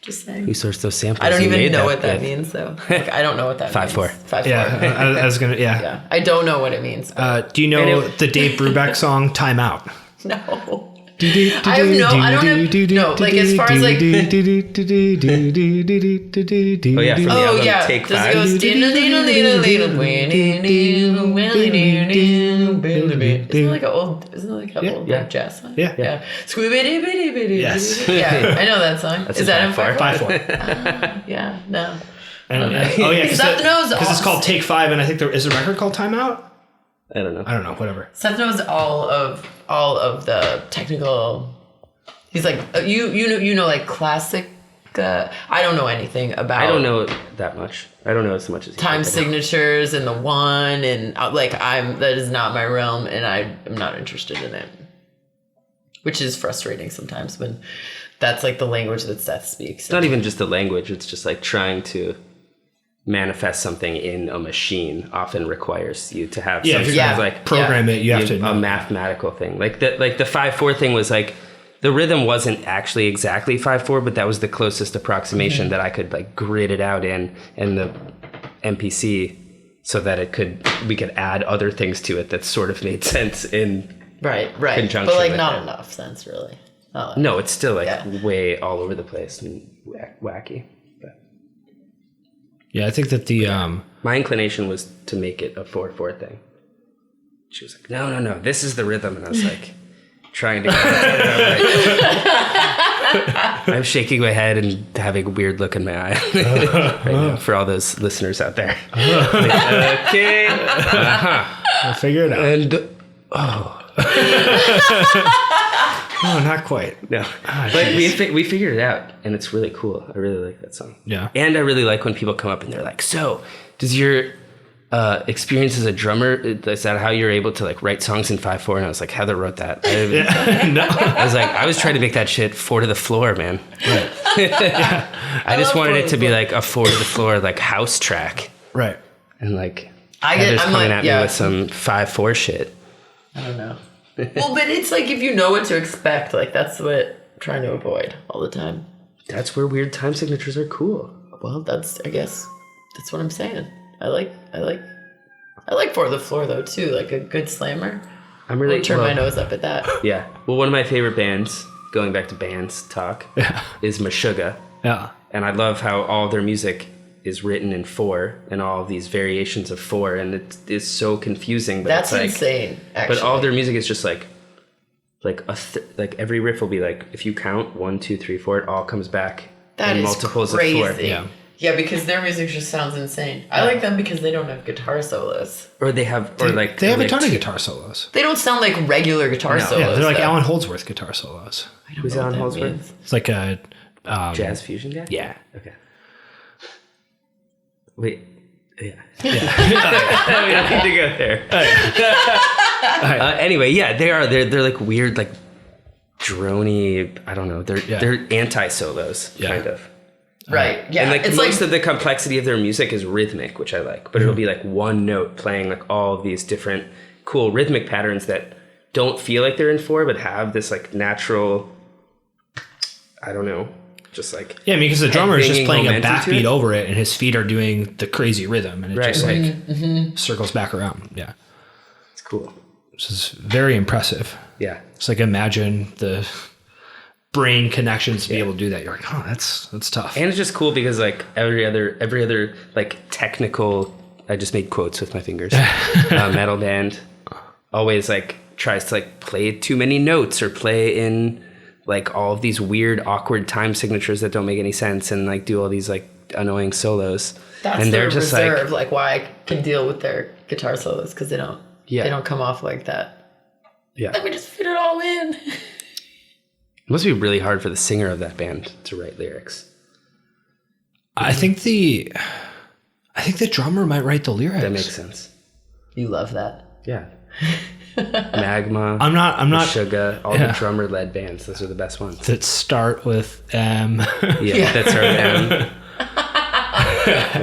Just saying. Who sourced those samples? I don't even know what that means, though. Like, I don't know what that 5/4. means. 5/4. Yeah, I was gonna. Yeah. Yeah. I don't know what it means. Do you know the Dave Brubeck song "Time Out"? No. I have no. I don't have no. Like as far as like. Oh yeah, from the album Take Does 5. it go? Isn't it like an old jazz song? Yeah. Yes. Yeah, I know that song. Is that in 5/4? 5/4. Yeah. No. Oh yeah, Seth knows because it's called Take 5, and I think there is a record called Time Out. I don't know. Whatever. Seth knows all of the technical. He's like you know like classic. I don't know anything about. I don't know that much. I don't know as much as time signatures and the one and like that is not my realm and I am not interested in it, which is frustrating sometimes when that's like the language that Seth speaks. It's not even just the language. It's just like trying to manifest something in a machine often requires you to have some sort of like program it. You have to a mathematical thing. Like the 5/4 thing was like the rhythm wasn't actually exactly 5/4, but that was the closest approximation that I could like grid it out in the MPC so that we could add other things to it that sort of made sense in conjunction. But like with not it. enough sense really. No, it's still like way all over the place and wacky. Yeah, I think that the my inclination was to make it a 4/4 thing. She was like, no, this is the rhythm, and I was like, trying to. I'm shaking my head and having a weird look in my eye right now for all those listeners out there. Like, okay, I'll figure it out. And No, not quite. No, but we figured it out, and it's really cool. I really like that song. Yeah, and I really like when people come up and they're like, "So, does your experience as a drummer, is that how you're able to like write songs in 5/4?" And I was like, Heather wrote that. I was trying to make that shit 4 to the floor, man. Right. I just wanted it to be like a 4 to the floor like house track. Right. And like Heather's coming at me with some 5/4 shit. I don't know. Well, but it's like if you know what to expect, like that's what I'm trying to avoid all the time. That's where weird time signatures are cool. Well, I guess that's what I'm saying. I like 4 to the floor though too, like a good slammer. I'm really turn my nose up at that. Yeah. Well, one of my favorite bands, going back to bands talk, is Meshuggah. Yeah. And I love how all their music is written in 4 and all of these variations of 4, and it is so confusing. But that's it's like, insane. Actually. But all their music is just like every riff will be like, if you count 1, 2, 3, 4, it all comes back in multiples crazy. of 4. Yeah, because their music just sounds insane. I like them because they don't have guitar solos. Or they have a ton of guitar solos. They don't sound like regular guitar solos. Yeah, they're like though. Alan Holdsworth guitar solos. Who's Alan Holdsworth? It's like a jazz fusion guy? Yeah. Okay. Wait. Yeah. Yeah. We don't need to go there. Anyway, they're like weird, like droney. I don't know. They're anti-solos, kind of. Right. Yeah. And like it's most of the complexity of their music is rhythmic, which I like. But it'll be like one note playing like all these different cool rhythmic patterns that don't feel like they're in 4, but have this like natural. I don't know. Just like because the drummer is just playing a momentum backbeat over it, and his feet are doing the crazy rhythm, and it just like Mm-hmm. circles back around. Yeah, it's cool. This is very impressive. Yeah, it's like imagine the brain connections to be able to do that. You're like, oh, that's tough. And it's just cool because like every other like technical, I just made quotes with my fingers, metal band always like tries to like play too many notes or play in like all of these weird awkward time signatures that don't make any sense and like do all these like annoying solos. That's and their they're just reserve, like why I can deal with their guitar solos, because they don't come off like that. Yeah. Let me just fit it all in. It must be really hard for the singer of that band to write lyrics. I think the drummer might write the lyrics. That makes sense. You love that. Yeah. Magma. I'm not Sugar, all the drummer led bands. Those are the best ones. that start with M. Yeah, that's our M.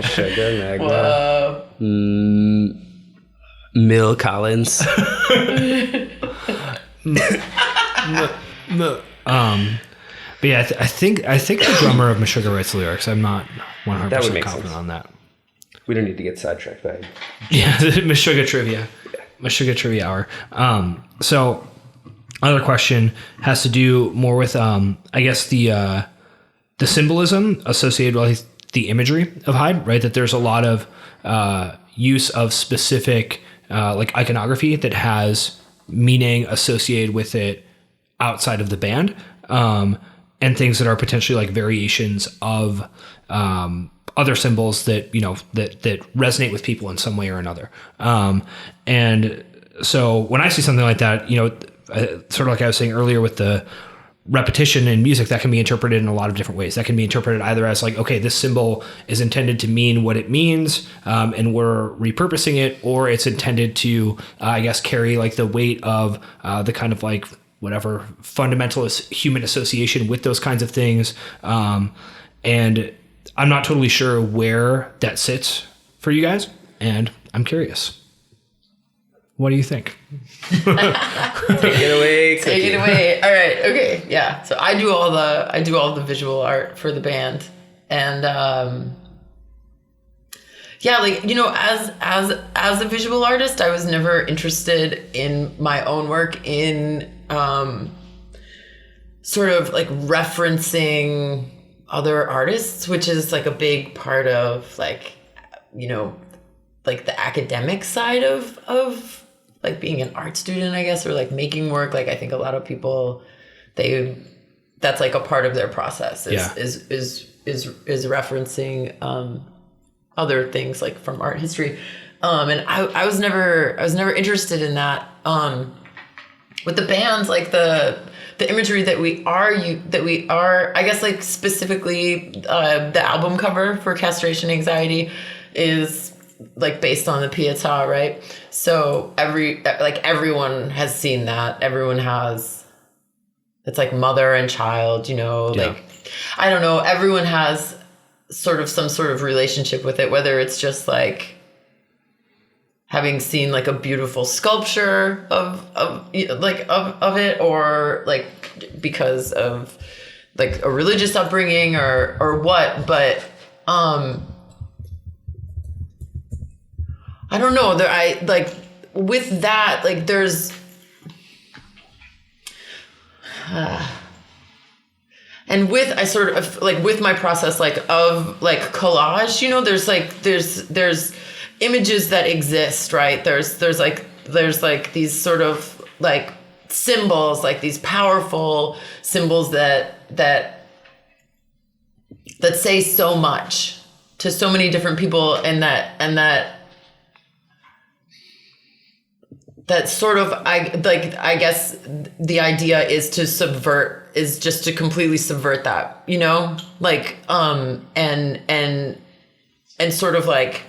Sugar, Magma. Whoa. Mill Collins. But yeah, I think the drummer of Meshuggah writes the lyrics. I'm not 100% confident on that. We don't need to get sidetracked by Yeah, Meshuggah trivia. Meshuggah trivia hour. So another question has to do more with I guess the symbolism associated with the imagery of Hyde, right? That there's a lot of use of specific like iconography that has meaning associated with it outside of the band, and things that are potentially like variations of other symbols that, you know, that resonate with people in some way or another. And so when I see something like that, you know, sort of like I was saying earlier with the repetition in music, that can be interpreted in a lot of different ways. That can be interpreted either as like, okay, this symbol is intended to mean what it means, and we're repurposing it, or it's intended to, I guess, carry like the weight of the kind of like whatever fundamentalist human association with those kinds of things. And I'm not totally sure where that sits for you guys, and I'm curious. What do you think? Take it away. Take it away. All right. Okay. Yeah. So I do all the visual art for the band, and yeah, like, you know, as a visual artist, I was never interested in my own work in sort of like referencing other artists, which is like a big part of like, you know, like the academic side of like being an art student, I guess, or like making work. Like I think a lot of people, that's like a part of their process is referencing other things like from art history. And I was never interested in that. With the bands, like the imagery that we are, I guess, like specifically the album cover for Castration Anxiety is like based on the Pietà, right? So everyone has seen that. Everyone has. It's like mother and child, you know, like I don't know. Everyone has sort of some sort of relationship with it, whether it's just like having seen like a beautiful sculpture of it, or like because of like a religious upbringing or what, but I don't know. With that, like there's and with I sort of like with my process like of like collage, you know, there's images that exist, right? There's like these sort of like symbols, like these powerful symbols that say so much to so many different people, and that sort of I guess the idea is just to completely subvert that, you know, like and sort of like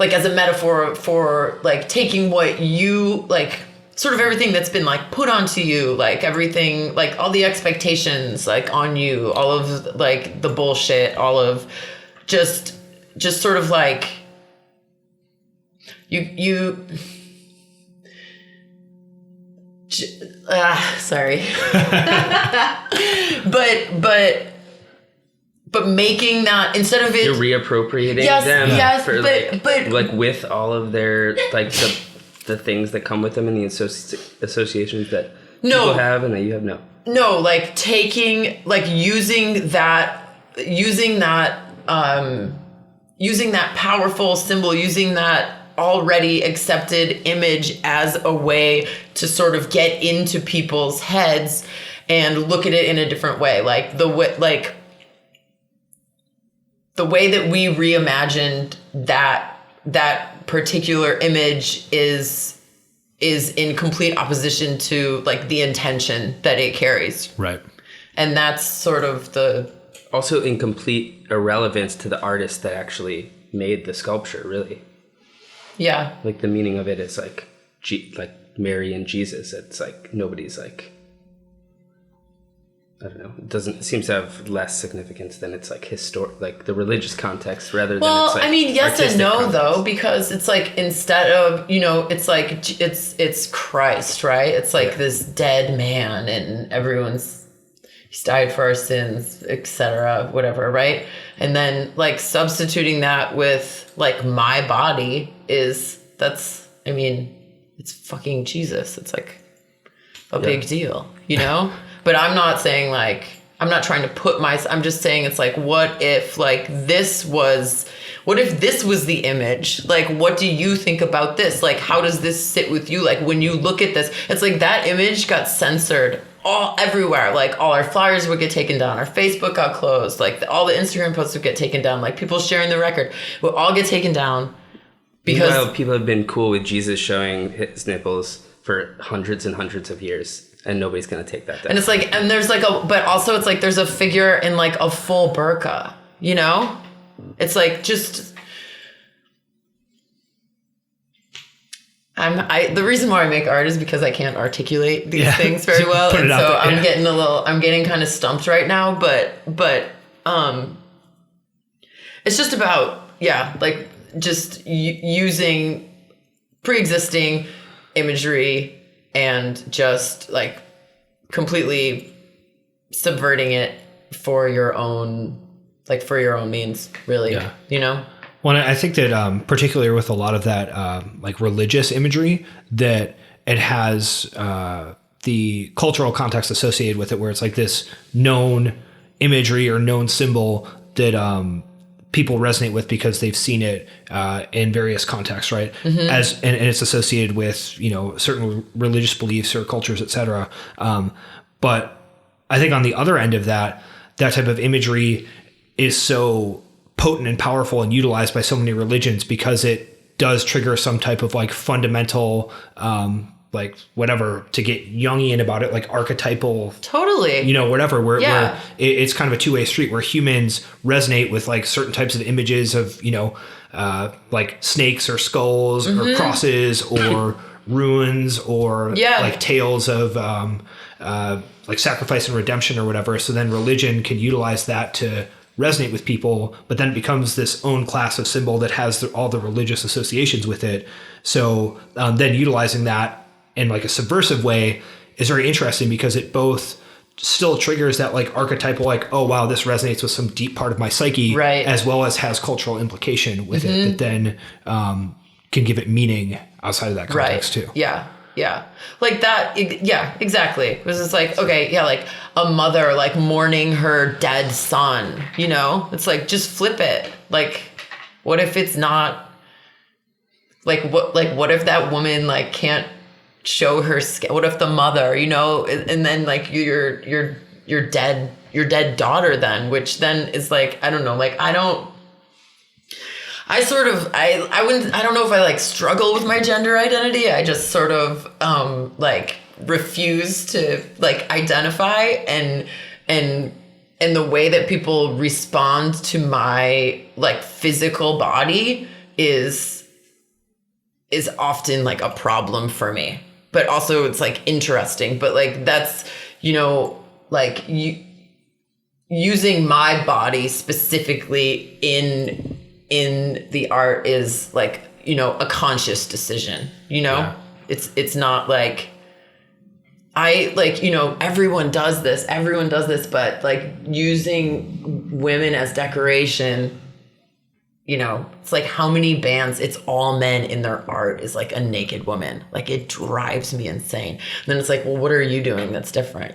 as a metaphor for like taking what you like, sort of everything that's been like put onto you, like everything, like all the expectations like on you, all of like the bullshit, all of just sort of like you sorry. but making that, instead of it, you're reappropriating them for like with all of their like the things that come with them and the associations that people have and that you have. No, like taking, like using that powerful symbol, using that already accepted image as a way to sort of get into people's heads and look at it in a different way. Like the way, the way that we reimagined that particular image is in complete opposition to like the intention that it carries. Right. And that's sort of also in complete irrelevance to the artist that actually made the sculpture, really. Yeah. Like the meaning of it is like Mary and Jesus. It's like nobody's like, I don't know. It seems to have less significance than it's like like the religious context rather than it's like I mean, yes and no context. though, because it's like instead of, it's like it's Christ, right? It's like this dead man and he's died for our sins, etc., whatever, right? And then like substituting that with like my body it's fucking Jesus. It's like a big deal, But I'm not saying like, I'm not trying to I'm just saying it's like, what if this was the image? Like, what do you think about this? Like, how does this sit with you? Like, when you look at this, it's like that image got censored everywhere. Like, all our flyers would get taken down. Our Facebook got closed. Like, all the Instagram posts would get taken down. Like, people sharing the record would all get taken down. Because people have been cool with Jesus showing his nipples for hundreds and hundreds of years. And nobody's going to take that down. And it's like, and there's like but also it's like there's a figure in like a full burqa, It's like just, the reason why I make art is because I can't articulate these things very well. And so I'm getting kind of stumped right now, but it's just about, like just using pre-existing imagery and just like completely subverting it for your own means, really. Well, I think that particularly with a lot of that like religious imagery, that it has the cultural context associated with it, where it's like this known imagery or known symbol that people resonate with because they've seen it in various contexts, right? Mm-hmm. And it's associated with certain religious beliefs or cultures, etc. But I think on the other end of that type of imagery is so potent and powerful and utilized by so many religions because it does trigger some type of like fundamental like whatever, to get Jungian about it, like archetypal, totally, whatever, where it's kind of a two-way street where humans resonate with like certain types of images of, like snakes or skulls or crosses or ruins or like tales of like sacrifice and redemption or whatever. So then religion can utilize that to resonate with people, but then it becomes this own class of symbol that has all the religious associations with it. So then utilizing that in like a subversive way is very interesting because it both still triggers that like archetypal, like, oh wow, this resonates with some deep part of my psyche, right, as well as has cultural implication with it that then can give it meaning outside of that context too. Yeah. Like that. Yeah, exactly. It was just like, okay, like a mother, like mourning her dead son, it's like, just flip it. Like, what if it's not what if that woman like can't show her skin? What if the mother, and then like your dead daughter then, which then is like, I don't know, like I don't know if I like struggle with my gender identity. I just sort of like refuse to like identify, and the way that people respond to my like physical body is often like a problem for me. But also it's like interesting, but like that's, like using my body specifically in the art is like, a conscious decision, it's not like I like, everyone does this, but like using women as decoration, it's like how many bands, it's all men in their art is like a naked woman. Like it drives me insane. And then it's like, well, what are you doing that's different,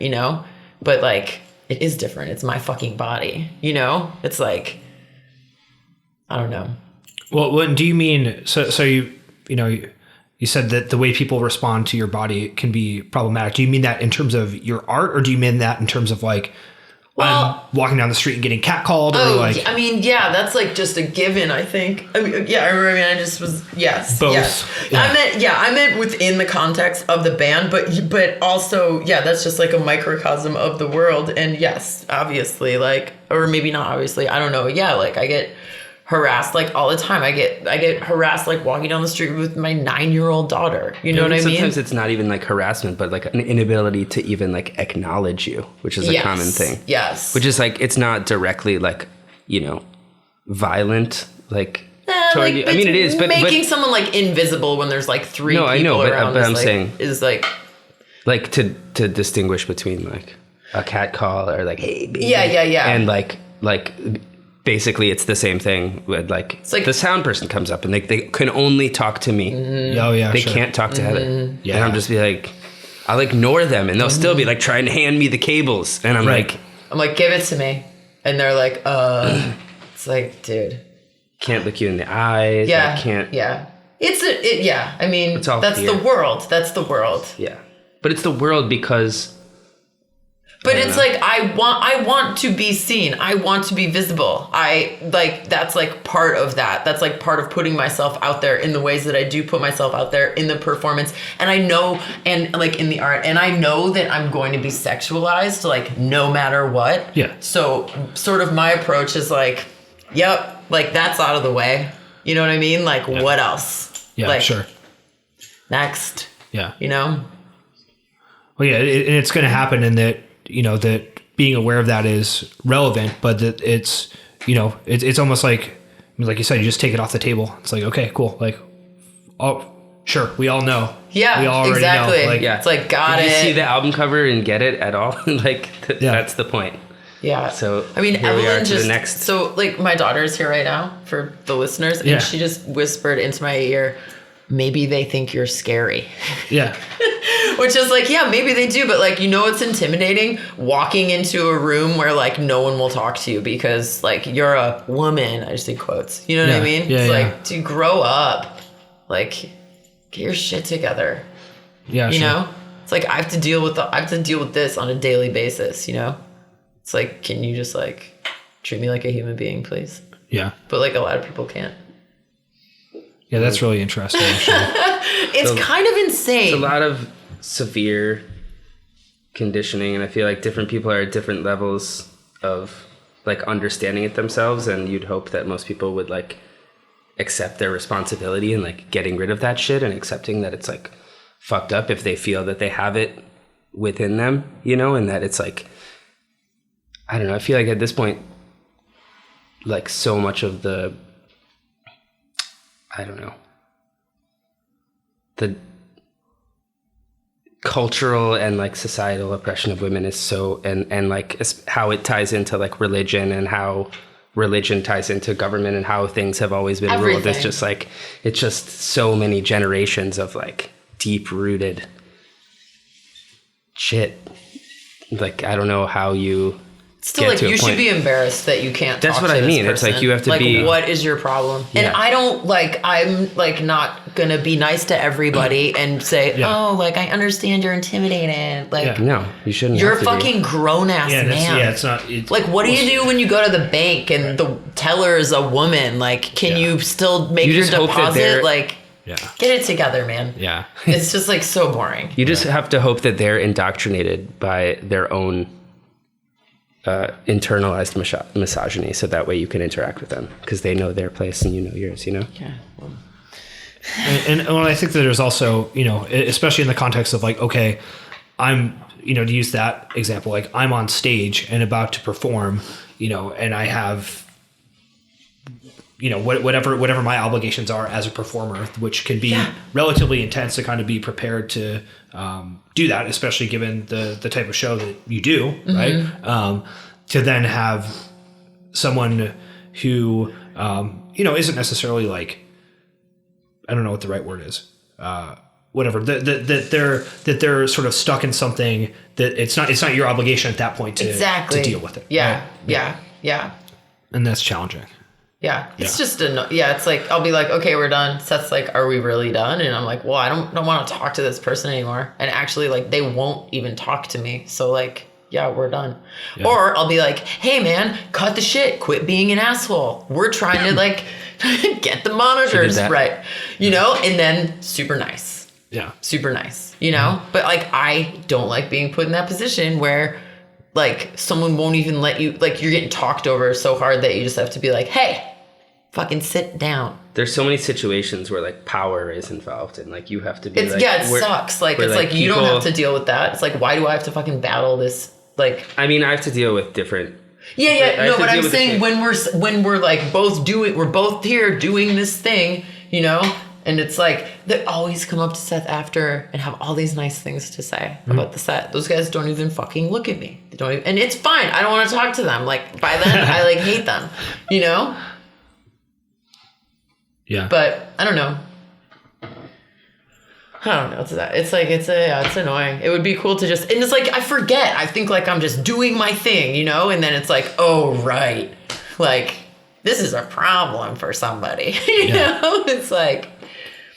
But like, it is different. It's my fucking body, It's like, I don't know. Well, what do you mean? So you said that the way people respond to your body can be problematic. Do you mean that in terms of your art, or do you mean that in terms of like I'm walking down the street and getting catcalled, or like. I mean, yeah, that's like just a given, I think. I mean, yeah, I just was, yes. Both. Yes. Yeah. I meant within the context of the band, but also, yeah, that's just like a microcosm of the world. And yes, obviously, like, or maybe not obviously, I don't know. Yeah, like I get harassed like all the time. I get harassed like walking down the street with my 9-year-old daughter. You know what I mean? Sometimes it's not even like harassment, but like an inability to even like acknowledge you, which is a common thing. Yes. Which is like, it's not directly like, violent, like toward you. I mean, it is, but making someone like invisible when there's like 3 people I know, around. but I'm saying is like to distinguish between like a cat call or like, hey, baby. Yeah. And like basically it's the same thing with like the sound person comes up and they can only talk to me. Mm-hmm. Oh yeah, they can't talk to Heather. Yeah. And I'm just be like, I'll ignore them and they'll still be like trying to hand me the cables and I'm like, give it to me, and they're like, it's like, dude, can't look you in the eyes. Yeah, I can't. Yeah, I mean, It's all that's fear. the world. That's the world. Yeah, but it's the world because. But it's like, I want to be seen. I want to be visible. That's like part of that. That's like part of putting myself out there in the ways that I do put myself out there in the performance. And I know, and like in the art, and I know that I'm going to be sexualized, like no matter what. Yeah. So sort of my approach is like, yep, like that's out of the way. You know what I mean? Like what else? Yeah, like, sure. Next. Yeah. Well, yeah, and it's going to happen in that, that being aware of that is relevant, but that it's, it's almost like you said, you just take it off the table. It's like, okay, cool. Like, oh, sure. We all know. Yeah, we already exactly. know. Like, it's like, got Did it. you see the album cover and get it at all? Like, that's the point. Yeah. So I mean, here we are Evelyn to just, the next. so like my daughter's here right now for the listeners, and she just whispered into my ear, maybe they think you're scary. Yeah. Which is like, yeah, maybe they do, but like, it's intimidating walking into a room where like no one will talk to you because like you're a woman. I just did quotes. You know what I mean? Yeah, it's like, to grow up, like get your shit together. Yeah. You know? It's like I have to deal with this on a daily basis, It's like, can you just like treat me like a human being, please? Yeah. But like a lot of people can't. Yeah, that's really interesting. It's kind of insane. It's a lot of severe conditioning, and I feel like different people are at different levels of like understanding it themselves, and you'd hope that most people would like accept their responsibility and like getting rid of that shit and accepting that it's like fucked up if they feel that they have it within them, and that it's like, I don't know, I feel like at this point like so much of the cultural and like societal oppression of women is so, and like how it ties into like religion and how religion ties into government and how things have always been ruled. It's just like, it's just so many generations of like deep rooted shit. Like, I don't know how you still like you should be embarrassed that you can't that's talk what to I this mean. person. It's like you have to like, be what is your problem? And I don't like, I'm like not gonna be nice to everybody and say, oh, like I understand you're intimidated. Like no, you shouldn't. You're a fucking grown ass man. It's not. It's like, what do you do when you go to the bank and the teller is a woman? Like, can you still make your deposit? Like, get it together, man. Yeah. It's just like so boring. You just have to hope that they're indoctrinated by their own internalized misogyny, so that way you can interact with them because they know their place and you know yours. Yeah. Well. And I think that there's also, especially in the context of like, okay, I'm, to use that example, like I'm on stage and about to perform, and I have, whatever my obligations are as a performer, which can be relatively intense to kind of be prepared to do that, especially given the type of show that you do, right? To then have someone who, isn't necessarily like, I don't know what the right word is, whatever, that they're sort of stuck in something that it's not your obligation at that point to deal with it. Yeah. Right? Yeah. And that's challenging. Yeah. It's just it's like, I'll be like, okay, we're done. Seth's like, are we really done? And I'm like, well, I don't want to talk to this person anymore. And actually like, they won't even talk to me. So like, yeah, we're done. Yeah. Or I'll be like, hey man, cut the shit. Quit being an asshole. We're trying to like get the monitors right, you know, and then super nice. Yeah. Super nice, you know, but like, I don't like being put in that position where like someone won't even let you, like you're getting talked over so hard that you just have to be like, hey, fucking sit down. There's so many situations where like power is involved and like you have to be it sucks. Like it's like you don't have to deal with that. It's like, why do I have to fucking battle this? Like, I mean, I have to deal with different. Yeah. No, but I'm saying when we're like we're both here doing this thing, you know, and it's like they always come up to Seth after and have all these nice things to say about the set. Those guys don't even fucking look at me. They don't even, and it's fine. I don't want to talk to them. Like by then I like hate them, you know? Yeah. But I don't know. It's annoying. It would be cool to just, and it's like, I forget. I think like I'm just doing my thing, you know? And then it's like, oh, right. Like, this is a problem for somebody, you know? It's like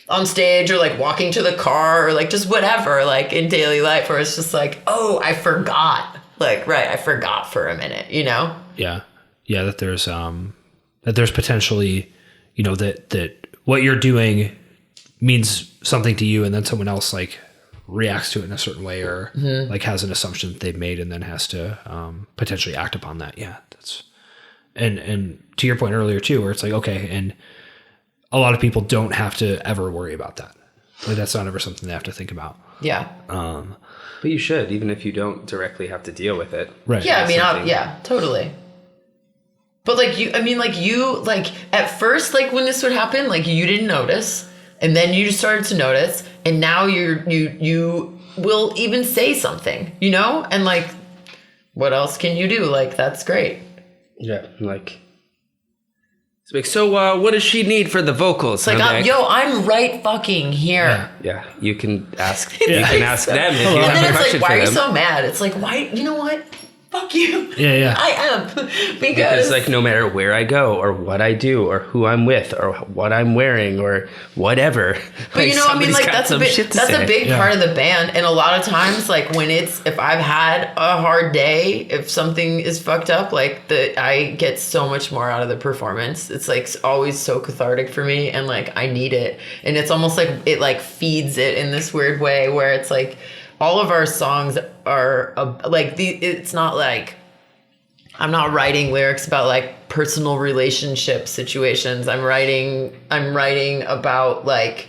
on stage or like walking to the car or like just whatever, like in daily life where it's just like, oh, I forgot. Like, right. I forgot for a minute, you know? Yeah. Yeah. That there's potentially, you know, that what you're doing means something to you and then someone else like reacts to it in a certain way or like has an assumption that they've made and then has to potentially act upon that. Yeah. That's, and to your point earlier too, where it's like, okay. And a lot of people don't have to ever worry about that. Like that's not ever something they have to think about. Yeah. But you should, even if you don't directly have to deal with it. Right. Yeah. I mean, yeah, totally. But like you at first, like when this would happen, like you didn't notice and then you started to notice and now you will even say something, you know? And like, what else can you do? Like, that's great. Yeah. Like, it's like, so what does she need for the vocals? It's like, I'm right fucking here. Yeah. You can ask, them if you have and a then it's question like, why are you for them. so mad? It's like, why, you know what? Fuck you. Yeah. I am. Because like no matter where I go or what I do or who I'm with or what I'm wearing or whatever. But like, you know, I mean, like that's a big part of the band. And a lot of times, like if I've had a hard day, if something is fucked up, like I get so much more out of the performance. It's like always so cathartic for me. And like, I need it. And it's almost like it like feeds it in this weird way where it's like, all of our songs are it's not like I'm not writing lyrics about like personal relationship situations. I'm writing about like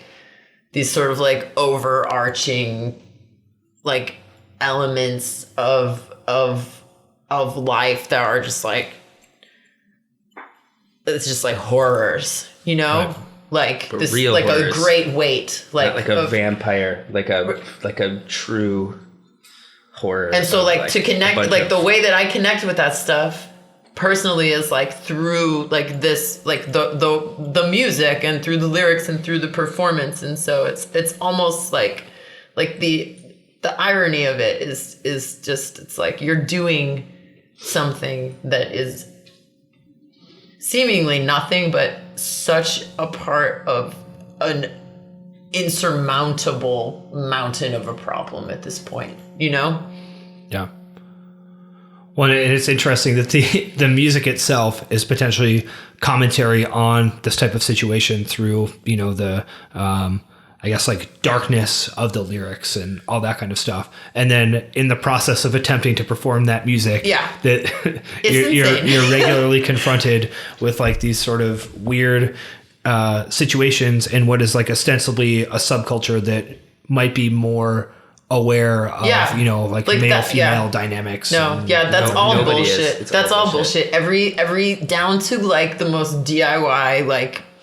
these sort of like overarching like elements of life that are just like, it's just like horrors, you know? Right. Like but this, real like horrors. A great weight, like a vampire, like a true horror. And so, like to connect, like the way that I connect with that stuff personally is like through like this, like the music and through the lyrics and through the performance. And so it's almost like the irony of it is just, it's like you're doing something that is seemingly nothing, but such a part of an insurmountable mountain of a problem at this point, you know? Yeah. Well, and it's interesting that the music itself is potentially commentary on this type of situation through, you know, the, I guess like darkness of the lyrics and all that kind of stuff. And then in the process of attempting to perform that music, that you're regularly confronted with like these sort of weird situations in what is like ostensibly a subculture that might be more aware of, you know, like male female dynamics. That's all bullshit. That's all bullshit. Every down to like the most DIY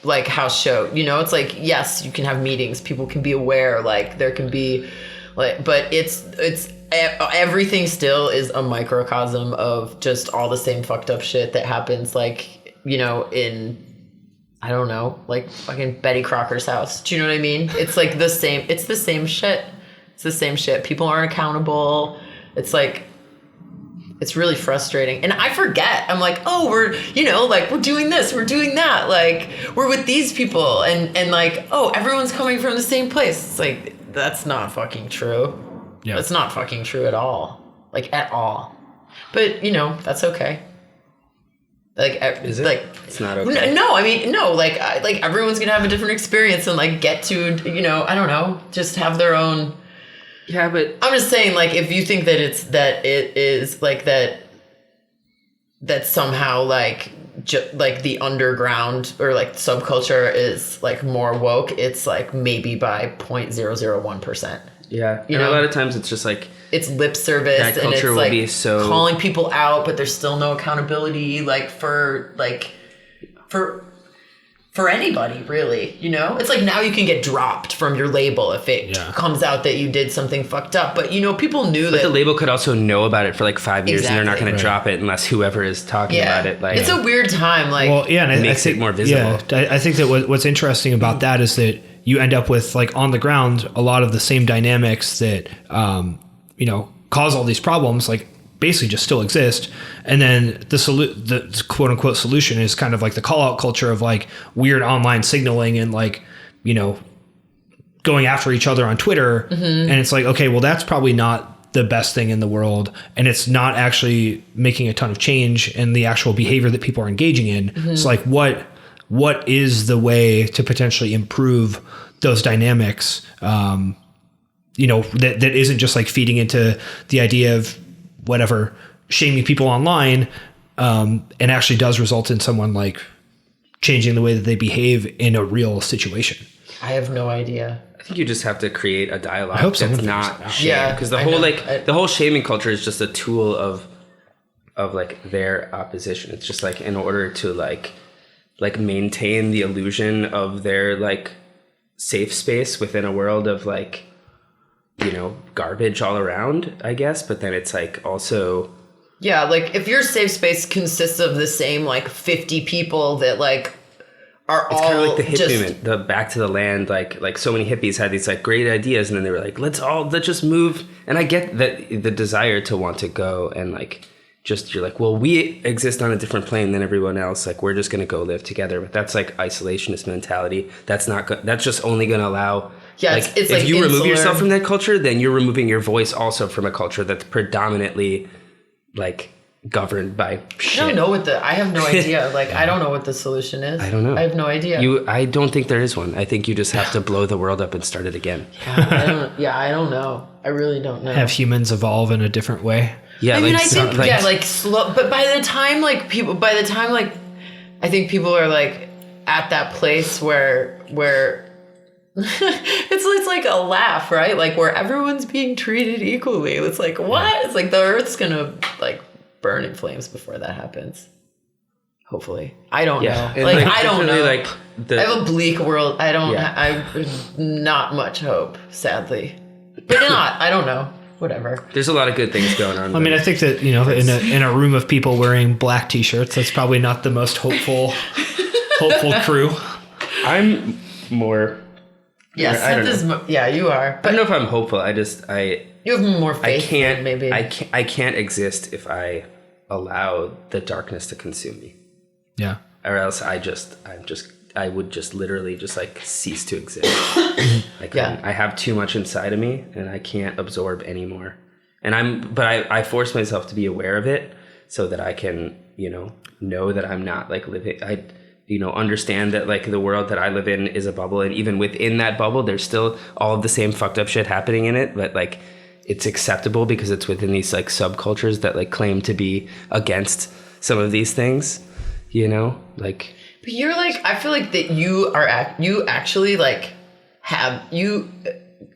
like house show, you know, it's like, yes, you can have meetings, people can be aware, like there can be like, but it's everything still is a microcosm of just all the same fucked up shit that happens, like, you know, in, I don't know, like fucking Betty Crocker's house. Do you know what I mean? It's like the same shit. It's the same shit. People aren't accountable. It's like, it's really frustrating. And I forget. I'm like, oh, we're, you know, like we're doing this, we're doing that. Like we're with these people and like, oh, everyone's coming from the same place. It's like, that's not fucking true. Yeah. That's not fucking true at all. Like at all. But, that's okay. Like, is it? Like, it's not okay. No, I mean, no, like everyone's going to have a different experience and like get to, I don't know, just have their own. Yeah, but I'm just saying, like, if you think that it is like that somehow like like the underground or like subculture is like more woke, it's like maybe by 0.001%. Yeah, a lot of times it's just like it's lip service that and it's culture will like be so calling people out, but there's still no accountability like for anybody, really. It's like now you can get dropped from your label if it comes out that you did something fucked up. But people knew that the label could also know about it for like 5 years, and they're not going to drop it unless whoever is talking about it. Like, it's a weird time. Like, well, yeah, and it makes it more visible. Yeah, I think that what's interesting about that is that you end up with, like, on the ground, a lot of the same dynamics that cause all these problems, like, basically just still exist. And then the quote unquote solution is kind of like the call out culture of like weird online signaling and like, going after each other on Twitter. Mm-hmm. And it's like, okay, well, that's probably not the best thing in the world. And it's not actually making a ton of change in the actual behavior that people are engaging in. Mm-hmm. It's like, what is the way to potentially improve those dynamics? That isn't just like feeding into the idea of whatever, shaming people online, and actually does result in someone like changing the way that they behave in a real situation. I have no idea. I think you just have to create a dialogue. I hope that's not shame. Yeah, because the whole shaming culture is just a tool of like their opposition. It's just like in order to like maintain the illusion of their like safe space within a world of like, garbage all around, I guess. But then it's like also, yeah, like if your safe space consists of the same like 50 people that like are it's all kind of like the hippie just movement, the back to the land, like so many hippies had these like great ideas, and then they were like, let's just move. And I get that the desire to want to go and like just, you're like, well, we exist on a different plane than everyone else, like we're just going to go live together. But that's like isolationist mentality. That's just only going to allow. Yeah, like, it's if like you insular. remove yourself from that culture, then you're removing your voice also from a culture that's predominantly like governed by shit. I have no idea. Like, I don't know what the solution is. I don't know. I have no idea. I don't think there is one. I think you just have to blow the world up and start it again. I don't know. I really don't know. Have humans evolve in a different way? Yeah, I mean, I think slow. But by the time I think people are like at that place where it's like a laugh, right? Like where everyone's being treated equally. It's like, what? It's like the earth's gonna like burn in flames before that happens. Hopefully. I don't know. Like I don't know. Like I have a bleak world. I don't. I've not much hope, sadly. But I don't know. Whatever. There's a lot of good things going on. I mean, I think that in a room of people wearing black t-shirts, that's probably not the most hopeful crew. I'm more. Yeah, Seth is. Yeah, you are. But I don't know if I'm hopeful. You have more faith. Maybe. I can't exist if I allow the darkness to consume me. Yeah. Or else I would just literally just like cease to exist. Like I have too much inside of me and I can't absorb anymore. And I force myself to be aware of it so that I can, know that I'm not like living. Understand that like the world that I live in is a bubble, and even within that bubble, there's still all of the same fucked up shit happening in it. But like, it's acceptable because it's within these like subcultures that like claim to be against some of these things, like. But you're like, I feel like that you actually like you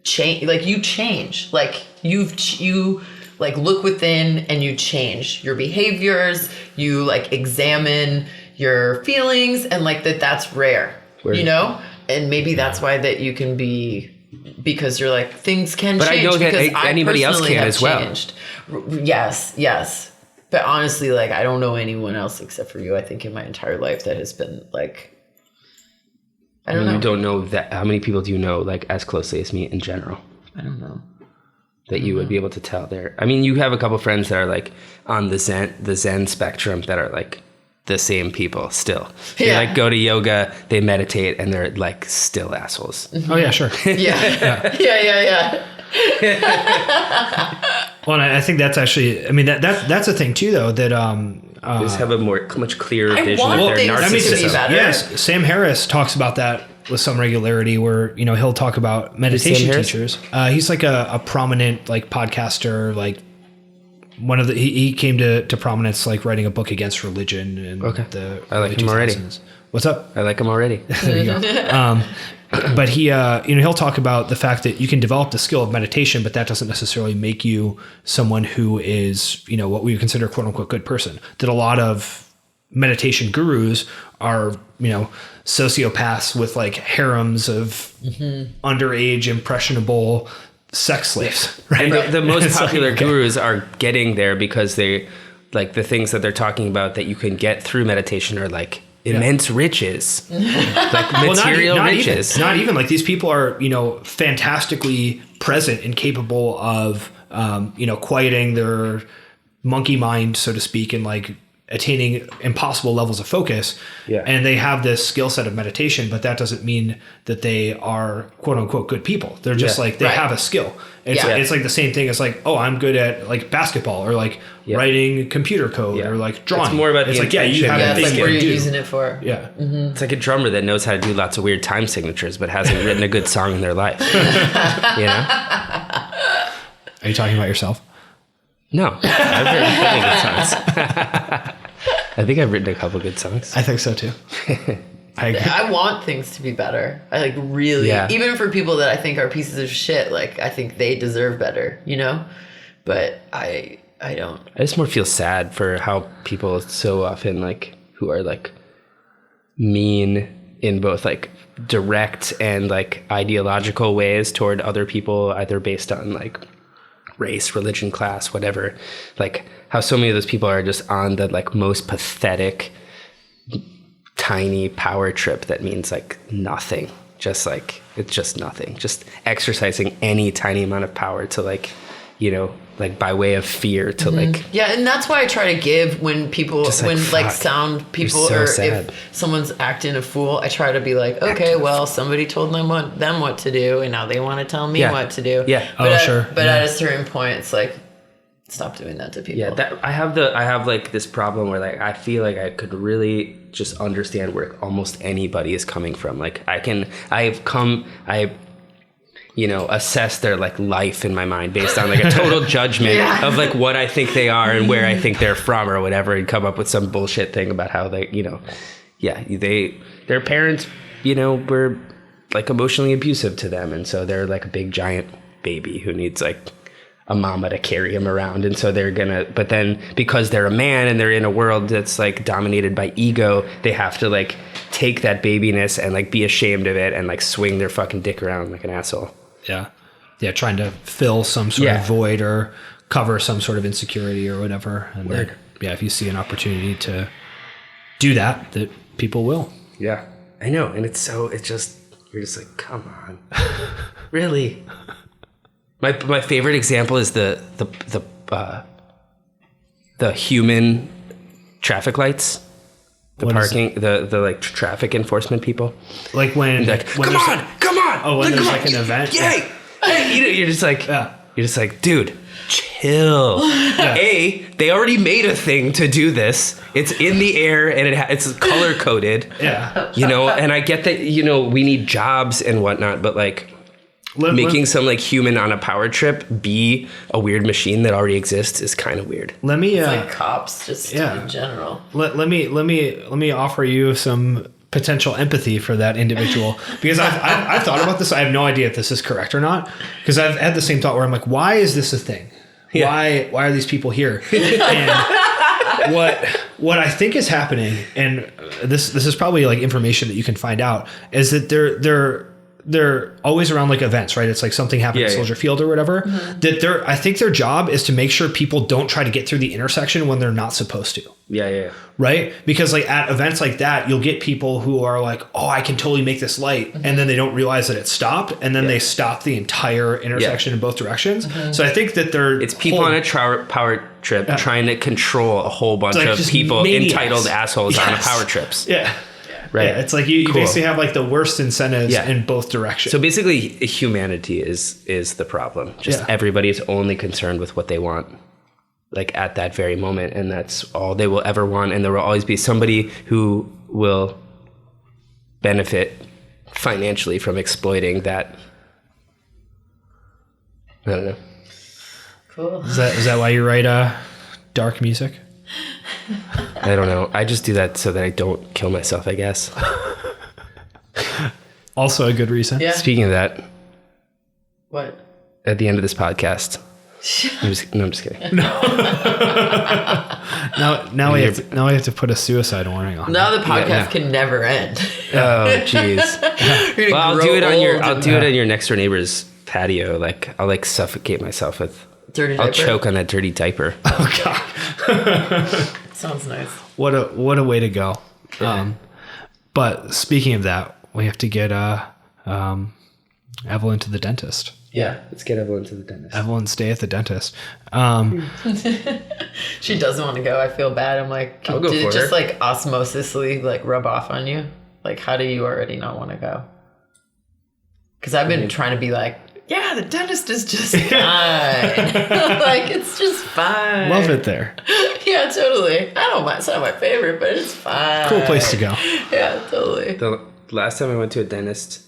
change, like you change, like you like look within and you change your behaviors, you like examine your feelings, and like that's rare, and maybe that's why that you can be, because you're like, things can change. But I know that anybody else can as well. Changed. Yes. But honestly, like, I don't know anyone else except for you, I think, in my entire life that has been like, I don't know. You don't know that. How many people do you know like as closely as me in general? I don't know. That you would be able to tell there. I mean, you have a couple friends that are like on the Zen spectrum that are like the same people still. They like go to yoga, they meditate, and they're like still assholes. Oh yeah, sure. Yeah. Well, and I think that's actually, I mean, that's a thing too, though, that They just have a much clearer vision want of their things to be narcissism. better. Yes, Sam Harris talks about that with some regularity, where he'll talk about meditation teachers. He's like a prominent like podcaster, like one of the he came to prominence like writing a book against religion and I like him already. What's up? I like him already. There you go. But he, he'll talk about the fact that you can develop the skill of meditation, but that doesn't necessarily make you someone who is, what we would consider a quote unquote good person. That a lot of meditation gurus are, sociopaths with like harems of underage, impressionable sex slaves. Right. And the most popular gurus are getting there because they, like, the things that they're talking about that you can get through meditation are like immense riches, like material riches. Not even like these people are, fantastically present and capable of, quieting their monkey mind, so to speak, and like attaining impossible levels of focus. Yeah. And they have this skill set of meditation, but that doesn't mean that they are quote unquote good people. They're just like, they have a skill. It's like the same thing as like, oh, I'm good at like basketball or like writing computer code or like drawing. It's more about it's the like, you have it's like what you're using it for. Yeah. It's like a drummer that knows how to do lots of weird time signatures, but hasn't written a good song in their life. Are you talking about yourself? No, I've written plenty good songs. I think I've written a couple good songs. I think so too. I agree. I want things to be better. I like really, even for people that I think are pieces of shit, like I think they deserve better, but I don't. I just more feel sad for how people so often like who are like mean in both like direct and like ideological ways toward other people, either based on like race, religion, class, whatever, like how so many of those people are just on the like most pathetic tiny power trip that means like nothing, just like it's just nothing, just exercising any tiny amount of power to like like by way of fear to like and that's why I try to give when people like sound people so or sad. If someone's acting a fool, I try to be like, okay, well, somebody told them what to do and now they want to tell me what to do. But at a certain point it's like, stop doing that to people. I have like this problem where like I feel like I could really just understand where almost anybody is coming from. Like I assess their like life in my mind based on like a total judgment of like what I think they are and where I think they're from or whatever, and come up with some bullshit thing about how they, their parents, were like emotionally abusive to them. And so they're like a big giant baby who needs like a mama to carry him around. And so but then because they're a man and they're in a world that's like dominated by ego, they have to like take that babiness and like be ashamed of it and like swing their fucking dick around like an asshole. Yeah, trying to fill some sort of void or cover some sort of insecurity or whatever. And then, if you see an opportunity to do that people will. Yeah, I know. And you're just like, come on. Really? My favorite example is the human traffic lights. The like traffic enforcement people. Like when come on. Oh, when there's like an event. Yay. Hey, you're just like, dude, chill. They already made a thing to do this. It's in the air and it's color coded. And I get that, we need jobs and whatnot, but like making some like human on a power trip be a weird machine that already exists is kind of weird. Let me it's like cops just in general. Let me offer you some potential empathy for that individual, because I've thought about this. I have no idea if this is correct or not, because I've had the same thought where I'm like, why is this a thing? Why are these people here? And what I think is happening, and this is probably like information that you can find out, is that they're always around like events, right? It's like something happened at Soldier Field or whatever. That I think their job is to make sure people don't try to get through the intersection when they're not supposed to. Right? Because like at events like that, you'll get people who are like, oh, I can totally make this light. And then they don't realize that it stopped. And then they stop the entire intersection in both directions. So I think that it's people on a power trip trying to control a whole bunch of people, maniacs. Entitled assholes on power trips. Right. Yeah, it's like you Cool. basically have like the worst incentives in both directions. So basically, humanity is the problem. Just everybody is only concerned with what they want, like at that very moment, and that's all they will ever want. And there will always be somebody who will benefit financially from exploiting that. I don't know. Cool. Is that why you write dark music? I don't know. I just do that so that I don't kill myself, I guess. Also a good reason. Yeah. Speaking of that, What? at the end of this podcast, I'm just kidding. Now we have to put a suicide warning on. Now the podcast can never end. Oh, jeez. Well, I'll do it on your next door neighbor's patio. Like I'll like suffocate myself with. Dirty I'll diaper? choke on that dirty diaper. Oh God. Sounds nice. What a way to go. But speaking of that, we have to get Evelyn to the dentist. Yeah, let's get Evelyn to the dentist. Evelyn, stay at the dentist. She doesn't want to go. I feel bad. I'm like, I'll go did for it just her. like osmosisly like rub off on you? Like, how do you already not want to go? Because I've been trying to be like, yeah, the dentist is just fine. Like, it's just fine. Love it there. Yeah, totally. I don't mind. It's not my favorite, but it's fine. Cool place to go. Yeah, totally. The last time I went to a dentist,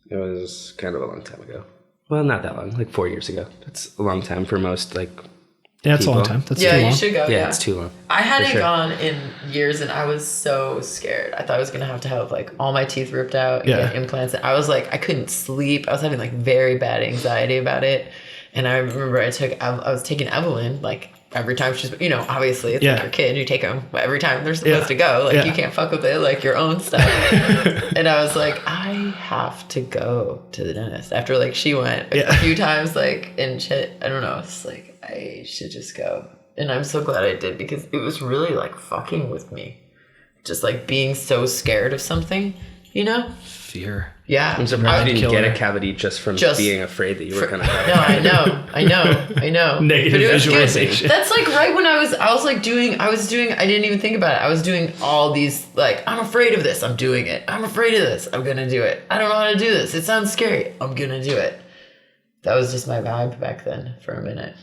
it was kind of a long time ago. Well, not that long, like 4 years ago. That's a long time for most, like, Yeah, it's a long people. time. That's Yeah, too you long. should go. yeah, it's too long. I hadn't sure. gone in years, and I was so scared. I thought I was gonna have like all my teeth ripped out and Yeah. get implants. I was like, I couldn't sleep. I was having like very bad anxiety about it. And I remember I was taking Evelyn like every time she's, obviously it's like your kid. You take them every time they're supposed to go. Like you can't fuck with it, like your own stuff. And I was like, I have to go to the dentist after like she went a few times, like, and shit. I don't know. It's like I should just go. And I'm so glad I did because it was really like fucking with me. Just like being so scared of something, Fear. Yeah. I'm surprised you didn't get her. a cavity just from being afraid that you were going to No, I know. Negative But it was visualization. good. That's like right when I was doing, I didn't even think about it. I was doing all these, like, I'm afraid of this. I'm doing it. I'm afraid of this. I'm going to do it. I don't know how to do this. It sounds scary. I'm going to do it. That was just my vibe back then for a minute.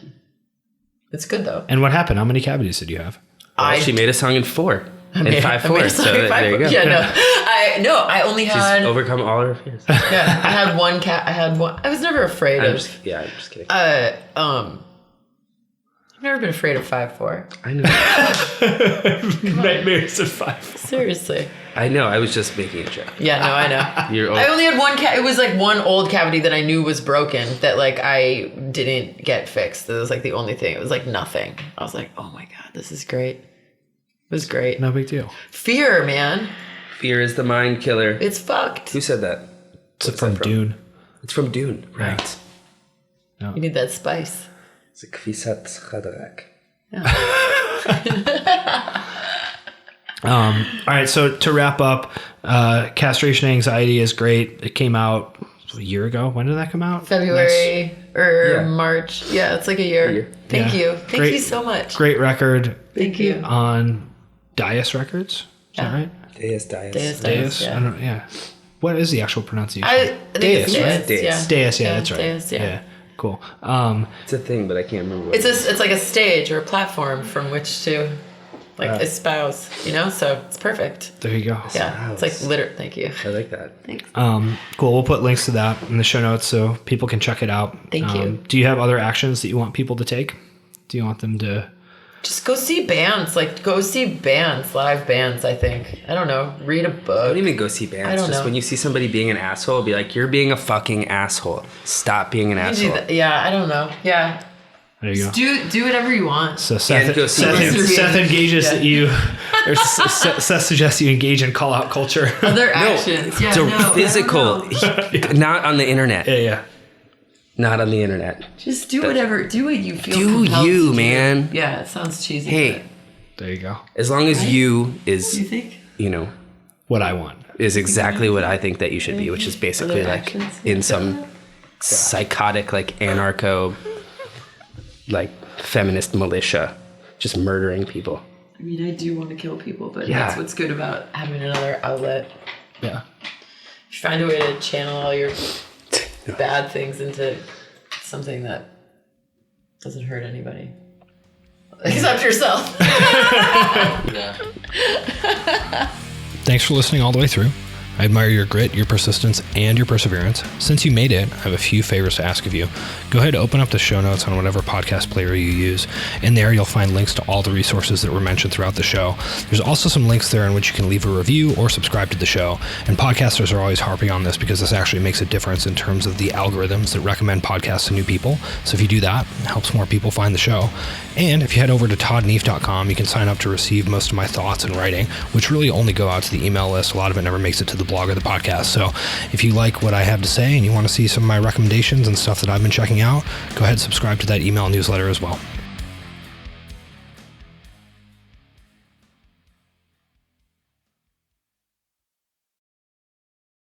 It's good though. And what happened? How many cavities did you have? Well, she made a song in 4. In 5/4. So there you go. Yeah, I only She's had. overcome all her fears. Yeah, I had one cat. I was never afraid I'm of. just kidding. I've never been afraid of 5'4". I know. Nightmares of 5. Seriously. I know. I was just making a joke. Yeah, no, I know. You're old. I only had one cat. It was like one old cavity that I knew was broken that like I didn't get fixed. That was like the only thing. It was like nothing. I was like, oh my God, this is great. It was great. No big deal. Fear, man. Fear is the mind killer. It's fucked. Who said that? It's from Dune. It's from Dune. Right. You need that spice. It's a Kvisat Chadarak. All right, so to wrap up, castration anxiety is great. It came out a year ago. When did that come out? February or March. Yeah, it's like a year. Thank you. Thank you so much. Great record. Thank you. On Dias Records. Is that right? Deus. Deus. Yeah. I don't. Yeah. What is the actual pronunciation? I think it's Deus, right? Deus. Yeah. Deus. Yeah, that's right. Deus, yeah. Cool. It's a thing, but I can't remember what It's like a stage or a platform from which to like espouse, so it's perfect. There you go. Yeah, it's like thank you. I like that. Thanks. Cool. We'll put links to that in the show notes so people can check it out. Thank you. Do you have other actions that you want people to take? Do you want them to? Just go see bands, live bands, I think. I don't know. Read a book. Don't even go see bands. I don't Just know. when you see somebody being an asshole, be like, you're being a fucking asshole. Stop being an asshole. Yeah, I don't know. Yeah. There you go. Do whatever you want. So And go see Seth engages Yeah. that you, or Seth suggests you engage in call out culture. Other actions. Yeah, no, I don't physical, know. not on the internet. Yeah. Not on the internet. Just do whatever. Do what you feel Do compelled you, to do. man. Yeah, it sounds cheesy. Hey, There you go. as long as you is, You think? What I want. is exactly what I think that you should be, which is basically Other like actions? in some psychotic, like anarcho, like feminist militia, just murdering people. I mean, I do want to kill people, but that's what's good about having another outlet. Yeah. You find a way to channel all your bad things into something that doesn't hurt anybody. Except yourself. Yeah. Thanks for listening all the way through. I admire your grit, your persistence, and your perseverance. Since you made it, I have a few favors to ask of you. Go ahead and open up the show notes on whatever podcast player you use. In there, you'll find links to all the resources that were mentioned throughout the show. There's also some links there in which you can leave a review or subscribe to the show. And podcasters are always harping on this because this actually makes a difference in terms of the algorithms that recommend podcasts to new people. So if you do that, it helps more people find the show. And if you head over to toddneef.com, you can sign up to receive most of my thoughts and writing, which really only go out to the email list. A lot of it never makes it to the blog or the podcast. So if you like what I have to say and you want to see some of my recommendations and stuff that I've been checking out, go ahead and subscribe to that email newsletter as well.